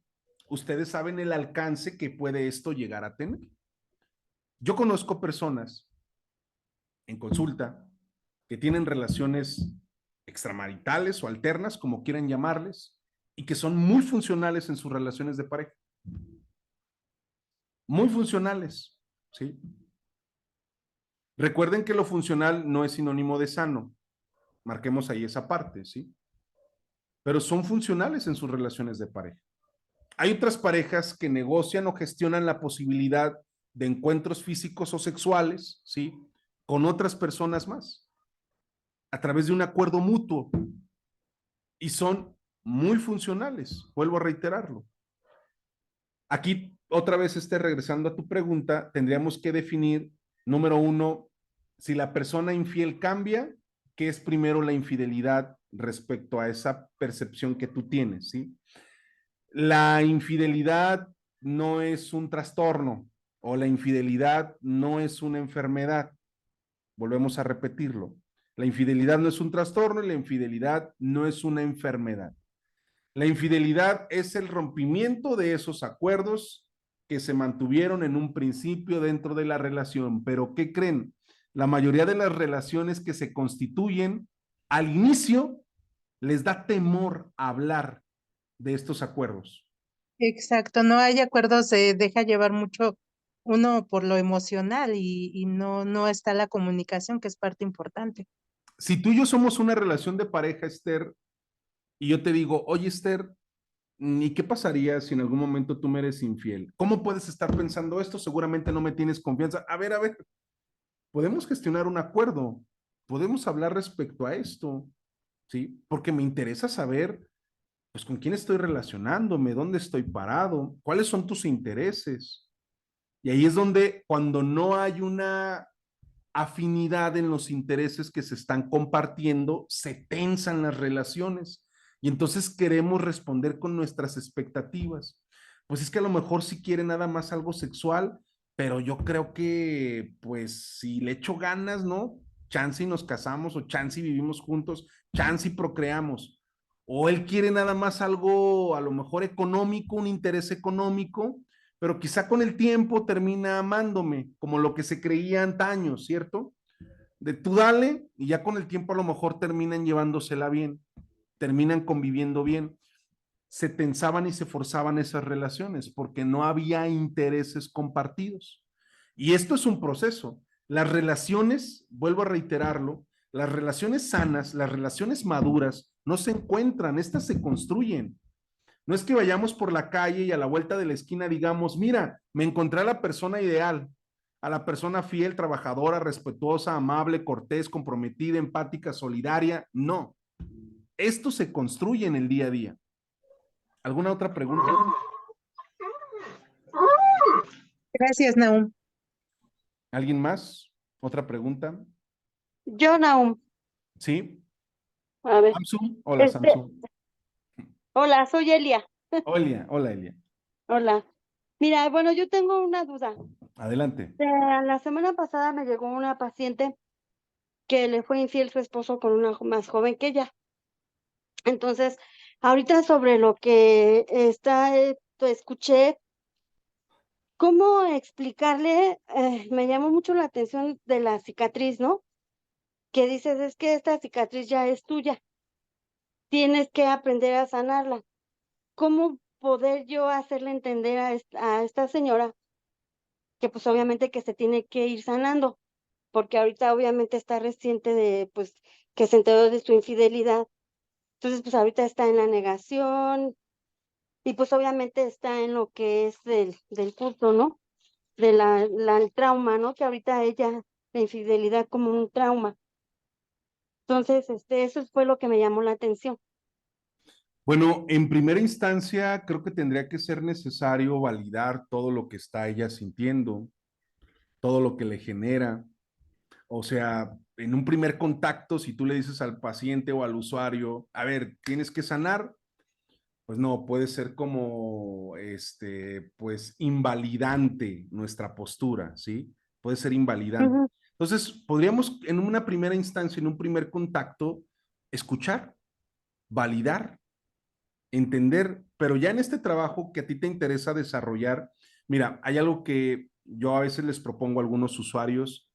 Speaker 1: ustedes saben el alcance que puede esto llegar a tener. Yo conozco personas en consulta que tienen relaciones extramaritales o alternas, como quieran llamarles, y que son muy funcionales en sus relaciones de pareja. Muy funcionales, ¿sí? Recuerden que lo funcional no es sinónimo de sano. Marquemos ahí esa parte, ¿sí? Pero son funcionales en sus relaciones de pareja. Hay otras parejas que negocian o gestionan la posibilidad de encuentros físicos o sexuales, ¿sí? Con otras personas más, a través de un acuerdo mutuo. Y son muy funcionales, vuelvo a reiterarlo. Aquí, otra vez, regresando a tu pregunta, tendríamos que definir, número uno, si la persona infiel cambia, ¿qué es primero la infidelidad respecto a esa percepción que tú tienes, ¿sí? La infidelidad no es un trastorno o la infidelidad no es una enfermedad. Volvemos a repetirlo. La infidelidad no es un trastorno y la infidelidad no es una enfermedad. La infidelidad es el rompimiento de esos acuerdos que se mantuvieron en un principio dentro de la relación. Pero ¿qué creen? La mayoría de las relaciones que se constituyen al inicio les da temor hablar de estos acuerdos.
Speaker 2: Exacto, no hay acuerdos, se deja llevar mucho uno por lo emocional y no está la comunicación, que es parte importante.
Speaker 1: Si tú y yo somos una relación de pareja, Esther, y yo te digo, oye, Esther, ¿y qué pasaría si en algún momento tú me eres infiel? ¿Cómo puedes estar pensando esto? Seguramente no me tienes confianza. A ver, podemos gestionar un acuerdo, podemos hablar respecto a esto, ¿sí? Porque me interesa saber, pues, con quién estoy relacionándome, dónde estoy parado, cuáles son tus intereses. Y ahí es donde, cuando no hay una afinidad en los intereses que se están compartiendo, se tensan las relaciones y entonces queremos responder con nuestras expectativas. Pues es que a lo mejor si quiere nada más algo sexual, pero yo creo que pues si le echo ganas, ¿no? Chance y nos casamos o chance y vivimos juntos, chance y procreamos. O él quiere nada más algo a lo mejor económico, un interés económico, pero quizá con el tiempo termina amándome, como lo que se creía antaño, ¿cierto? De tú dale y ya con el tiempo a lo mejor terminan llevándosela bien, terminan conviviendo bien. Se tensaban y se forzaban esas relaciones porque no había intereses compartidos. Y esto es un proceso. Las relaciones, vuelvo a reiterarlo, las relaciones sanas, las relaciones maduras, no se encuentran, estas se construyen. No es que vayamos por la calle y a la vuelta de la esquina digamos, mira, me encontré a la persona ideal, a la persona fiel, trabajadora, respetuosa, amable, cortés, comprometida, empática, solidaria. No, esto se construye en el día a día. ¿Alguna otra pregunta?
Speaker 2: Gracias, Naum.
Speaker 1: ¿Alguien más? ¿Otra pregunta?
Speaker 3: Yo, Naum,
Speaker 1: ¿Sí?
Speaker 3: a ver,
Speaker 1: Samsung. Hola,
Speaker 3: este,
Speaker 1: Samsung.
Speaker 3: hola, soy Elia.
Speaker 1: Hola, Elia.
Speaker 3: Hola. Mira, bueno, yo tengo una duda.
Speaker 1: Adelante.
Speaker 3: La semana pasada me llegó una paciente que le fue infiel su esposo con una más joven que ella. Entonces, ahorita sobre lo que escuché, ¿cómo explicarle? Me llamó mucho la atención de la cicatriz, ¿no? Que dices, es que esta cicatriz ya es tuya, tienes que aprender a sanarla. ¿Cómo poder yo hacerle entender a esta señora que pues obviamente que se tiene que ir sanando? Porque ahorita obviamente está reciente de pues que se enteró de su infidelidad. Entonces pues ahorita está en la negación y pues obviamente está en lo que es del curso, ¿no? De el trauma, ¿no? Que ahorita ella, la infidelidad como un trauma. Entonces, eso fue lo que me llamó la atención.
Speaker 1: Bueno, en primera instancia, creo que tendría que ser necesario validar todo lo que está ella sintiendo, todo lo que le genera. O sea, en un primer contacto, si tú le dices al paciente o al usuario, a ver, tienes que sanar, pues no, puede ser como, pues invalidante nuestra postura, ¿sí? Puede ser invalidante.
Speaker 3: Ujú.
Speaker 1: Entonces, podríamos en una primera instancia, en un primer contacto, escuchar, validar, entender, pero ya en este trabajo que a ti te interesa desarrollar, mira, hay algo que yo a veces les propongo a algunos usuarios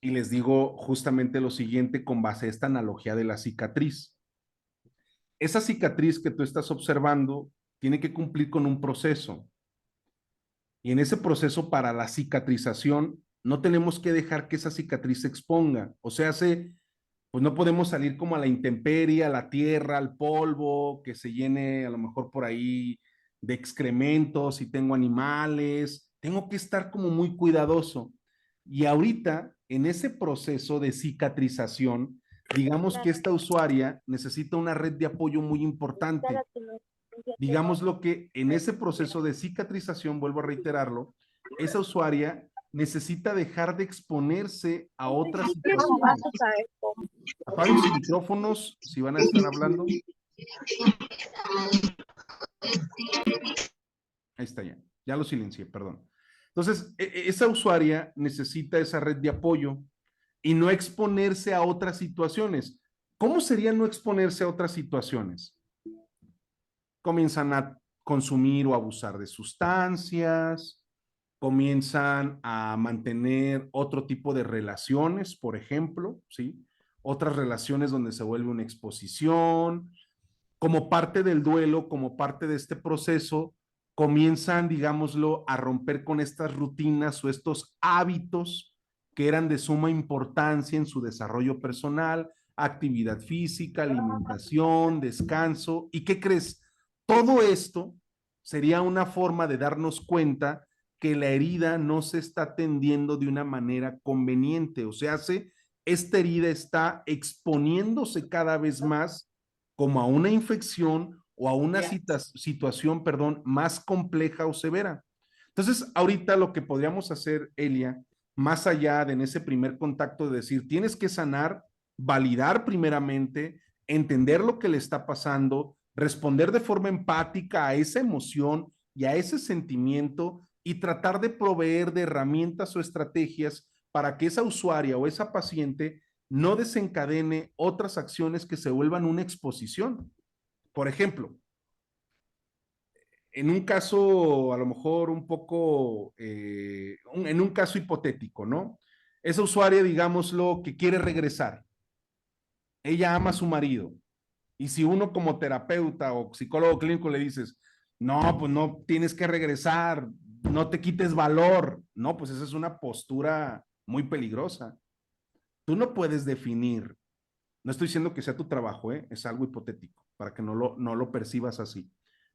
Speaker 1: y les digo justamente lo siguiente con base a esta analogía de la cicatriz. Esa cicatriz que tú estás observando tiene que cumplir con un proceso. Y en ese proceso para la cicatrización, no tenemos que dejar que esa cicatriz se exponga. O sea, pues no podemos salir como a la intemperie, a la tierra, al polvo, que se llene a lo mejor por ahí de excrementos, si tengo animales. Tengo que estar como muy cuidadoso. Y ahorita, en ese proceso de cicatrización, digamos que esta usuaria necesita una red de apoyo muy importante. Digamos lo que en ese proceso de cicatrización, vuelvo a reiterarlo, esa usuaria necesita dejar de exponerse a otras situaciones. Apaguen sus micrófonos si van a estar hablando. Ahí está ya. Ya lo silencié, perdón. Entonces, esa usuaria necesita esa red de apoyo y no exponerse a otras situaciones. ¿Cómo sería no exponerse a otras situaciones? Comienzan a consumir o abusar de sustancias, comienzan a mantener otro tipo de relaciones, por ejemplo, ¿sí? Otras relaciones donde se vuelve una exposición, como parte del duelo, como parte de este proceso, comienzan, digámoslo, a romper con estas rutinas o estos hábitos que eran de suma importancia en su desarrollo personal, actividad física, alimentación, descanso. ¿Y qué crees? Todo esto sería una forma de darnos cuenta que la herida no se está atendiendo de una manera conveniente. O sea, esta herida está exponiéndose cada vez más como a una infección o a una situación, perdón, más compleja o severa. Entonces, ahorita lo que podríamos hacer, Elia, más allá de en ese primer contacto de decir, tienes que sanar, validar primeramente, entender lo que le está pasando, responder de forma empática a esa emoción y a ese sentimiento y tratar de proveer de herramientas o estrategias para que esa usuaria o esa paciente no desencadene otras acciones que se vuelvan una exposición. Por ejemplo, en un caso a lo mejor un poco, en un caso hipotético, ¿no? Esa usuaria, digámoslo, que quiere regresar. Ella ama a su marido. Y si uno como terapeuta o psicólogo clínico le dices, no, pues no tienes que regresar, no te quites valor, no, pues esa es una postura muy peligrosa. Tú no puedes definir, no estoy diciendo que sea tu trabajo, es algo hipotético, para que no lo percibas así.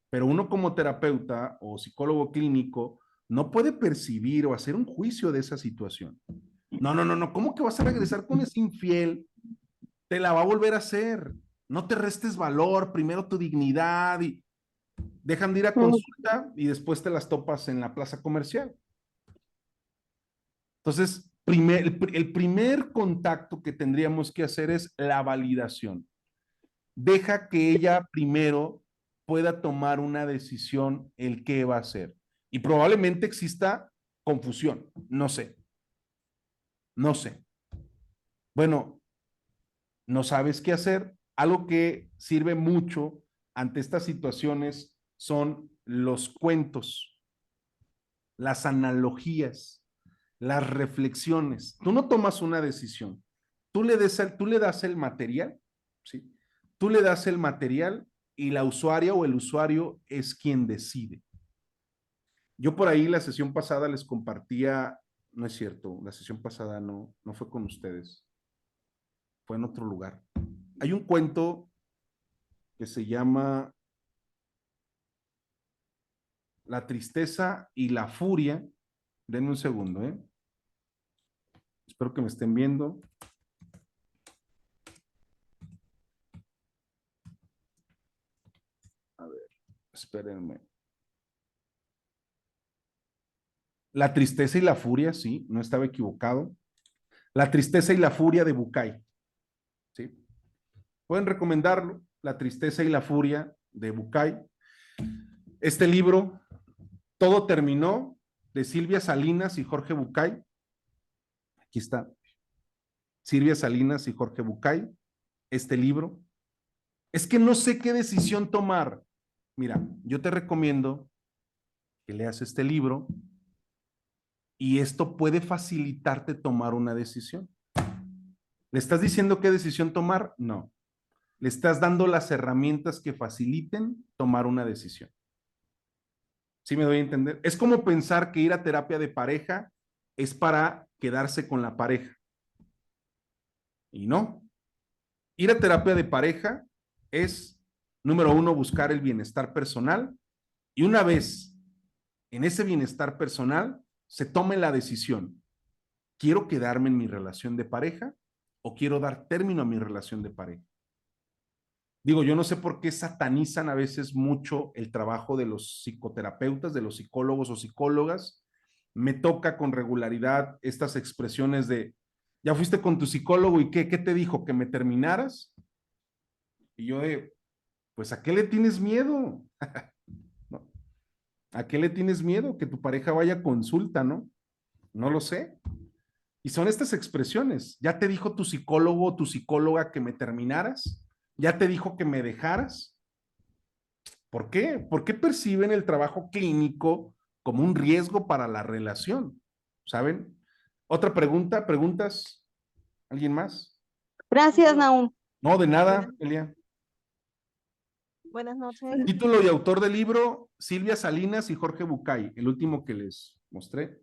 Speaker 1: Pero uno como terapeuta o psicólogo clínico no puede percibir o hacer un juicio de esa situación. No, no, no, no, ¿cómo que vas a regresar con ese infiel? Te la va a volver a hacer. No te restes valor, primero tu dignidad y dejan de ir a consulta y después te las topas en la plaza comercial. Entonces, el primer contacto que tendríamos que hacer es la validación. Deja que ella primero pueda tomar una decisión el qué va a hacer. Y probablemente exista confusión, no sé, no sé. Bueno, no sabes qué hacer. Algo que sirve mucho ante estas situaciones son los cuentos, las analogías, las reflexiones. Tú no tomas una decisión, tú le das el material, ¿sí? Tú le das el material y la usuaria o el usuario es quien decide. Yo por ahí la sesión pasada les compartía, no es cierto, la sesión pasada no fue con ustedes, fue en otro lugar. Hay un cuento que se llama La tristeza y la furia. Denme un segundo, ¿eh? Espero que me estén viendo. A ver, espérenme. La tristeza y la furia, sí, no estaba equivocado. La tristeza y la furia de Bucay, ¿sí? Pueden recomendarlo, La tristeza y la furia de Bucay. Este libro, Todo terminó, de Silvia Salinas y Jorge Bucay. Aquí está. Silvia Salinas y Jorge Bucay. Este libro. Es que no sé qué decisión tomar. Mira, yo te recomiendo que leas este libro y esto puede facilitarte tomar una decisión. ¿Le estás diciendo qué decisión tomar? No. Le estás dando las herramientas que faciliten tomar una decisión. ¿Sí me doy a entender? Es como pensar que ir a terapia de pareja es para quedarse con la pareja. Y no. Ir a terapia de pareja es, número uno, buscar el bienestar personal. Y una vez en ese bienestar personal, se tome la decisión. ¿Quiero quedarme en mi relación de pareja o quiero dar término a mi relación de pareja? Digo, yo no sé por qué satanizan a veces mucho el trabajo de los psicoterapeutas, de los psicólogos o psicólogas. Me toca con regularidad estas expresiones de, ya fuiste con tu psicólogo y ¿qué te dijo? ¿Que me terminaras? Y yo de, pues ¿a qué le tienes miedo? ¿No? ¿A qué le tienes miedo? Que tu pareja vaya a consulta, ¿no? No lo sé. Y son estas expresiones. ¿Ya te dijo tu psicólogo o tu psicóloga que me terminaras? ¿Ya te dijo que me dejaras? ¿Por qué? ¿Por qué perciben el trabajo clínico como un riesgo para la relación? ¿Saben? Otra pregunta, ¿preguntas? ¿Alguien más?
Speaker 3: Gracias, Nahum.
Speaker 1: No, de nada,
Speaker 4: Buenas,
Speaker 1: Elia.
Speaker 4: buenas noches.
Speaker 1: Título y autor del libro, Silvia Salinas y Jorge Bucay, el último que les mostré.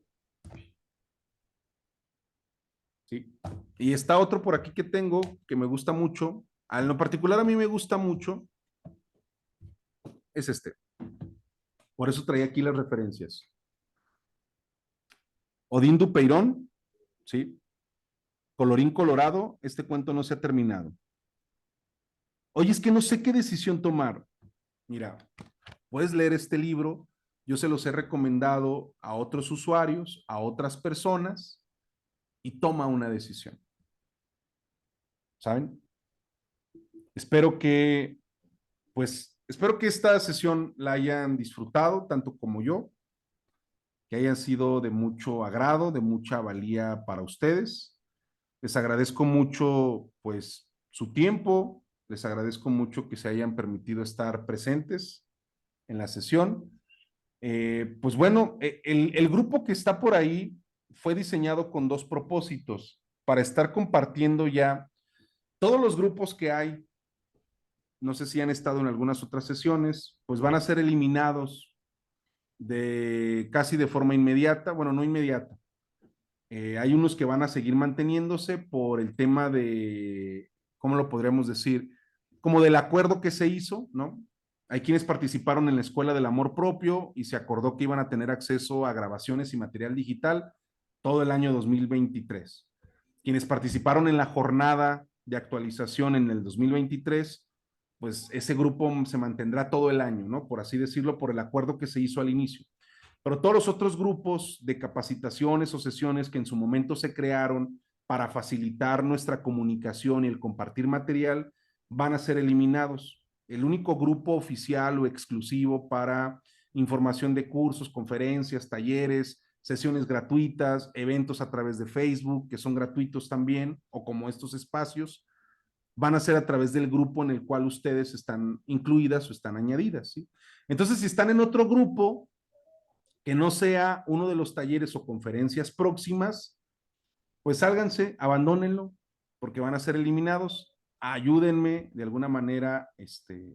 Speaker 1: Sí. Y está otro por aquí que tengo que me gusta mucho. En lo particular a mí me gusta mucho. Es este. Por eso traía aquí las referencias. Odín Dupeirón, ¿sí? Colorín colorado, este cuento no se ha terminado. Oye, es que no sé qué decisión tomar. Mira, puedes leer este libro. Yo se los he recomendado a otros usuarios, a otras personas, y toma una decisión. ¿Saben? Espero que, espero que esta sesión la hayan disfrutado, tanto como yo, que hayan sido de mucho agrado, de mucha valía para ustedes. Les agradezco mucho, pues, su tiempo, les agradezco mucho que se hayan permitido estar presentes en la sesión. Pues bueno, el grupo que está por ahí fue diseñado con dos propósitos, para estar compartiendo ya todos los grupos que hay. No sé si han estado en algunas otras sesiones, pues van a ser eliminados de casi de forma inmediata, bueno, no inmediata. Hay unos que van a seguir manteniéndose por el tema de, ¿cómo lo podríamos decir? Como del acuerdo que se hizo, ¿no? Hay quienes participaron en la Escuela del Amor Propio y se acordó que iban a tener acceso a grabaciones y material digital todo el año 2023. Quienes participaron en la jornada de actualización en el 2023, pues ese grupo se mantendrá todo el año, ¿no? Por así decirlo, por el acuerdo que se hizo al inicio. Pero todos los otros grupos de capacitaciones o sesiones que en su momento se crearon para facilitar nuestra comunicación y el compartir material van a ser eliminados. El único grupo oficial o exclusivo para información de cursos, conferencias, talleres, sesiones gratuitas, eventos a través de Facebook, que son gratuitos también, o como estos espacios, van a ser a través del grupo en el cual ustedes están incluidas o están añadidas, ¿sí? Entonces, si están en otro grupo, que no sea uno de los talleres o conferencias próximas, pues sálganse, abandónenlo, porque van a ser eliminados. Ayúdenme de alguna manera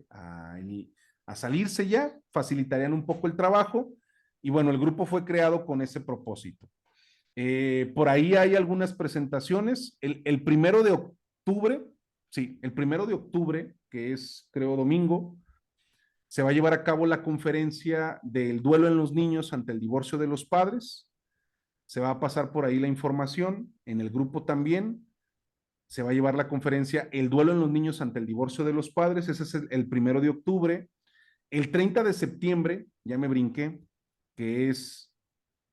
Speaker 1: a salirse ya, facilitarían un poco el trabajo. Y bueno, el grupo fue creado con ese propósito. Por ahí hay algunas presentaciones. El 1 de octubre, sí, el 1 de octubre, que es creo domingo, se va a llevar a cabo la conferencia del duelo en los niños ante el divorcio de los padres. Se va a pasar por ahí la información, en el grupo también. Se va a llevar la conferencia El duelo en los niños ante el divorcio de los padres. Ese es el 1 de octubre. El 30 de septiembre, ya me brinqué, que es,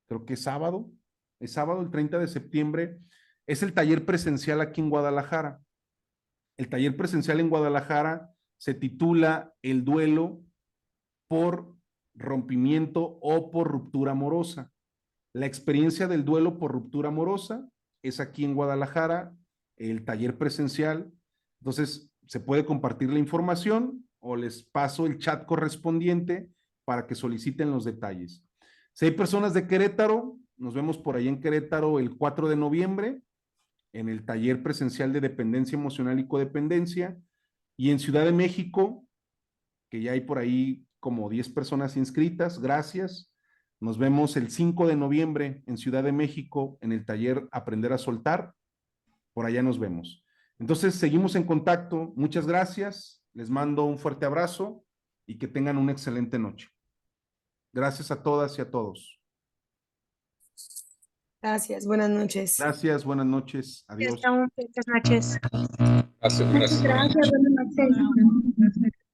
Speaker 1: creo que es sábado el 30 de septiembre, es el taller presencial aquí en Guadalajara. El taller presencial en Guadalajara se titula El duelo por rompimiento o por ruptura amorosa. La experiencia del duelo por ruptura amorosa es aquí en Guadalajara, el taller presencial. Entonces, se puede compartir la información o les paso el chat correspondiente para que soliciten los detalles. Si hay personas de Querétaro, nos vemos por ahí en Querétaro el 4 de noviembre en el taller presencial de dependencia emocional y codependencia. Y en Ciudad de México, que ya hay por ahí como 10 personas inscritas, gracias. Nos vemos el 5 de noviembre en Ciudad de México en el taller Aprender a Soltar. Por allá nos vemos. Entonces, seguimos en contacto. Muchas gracias. Les mando un fuerte abrazo y que tengan una excelente noche. Gracias a todas y a todos.
Speaker 5: Gracias, buenas noches.
Speaker 1: Gracias, buenas noches. Adiós.
Speaker 2: Buenas noches.
Speaker 6: Gracias, gracias.
Speaker 3: Gracias, buenas noches.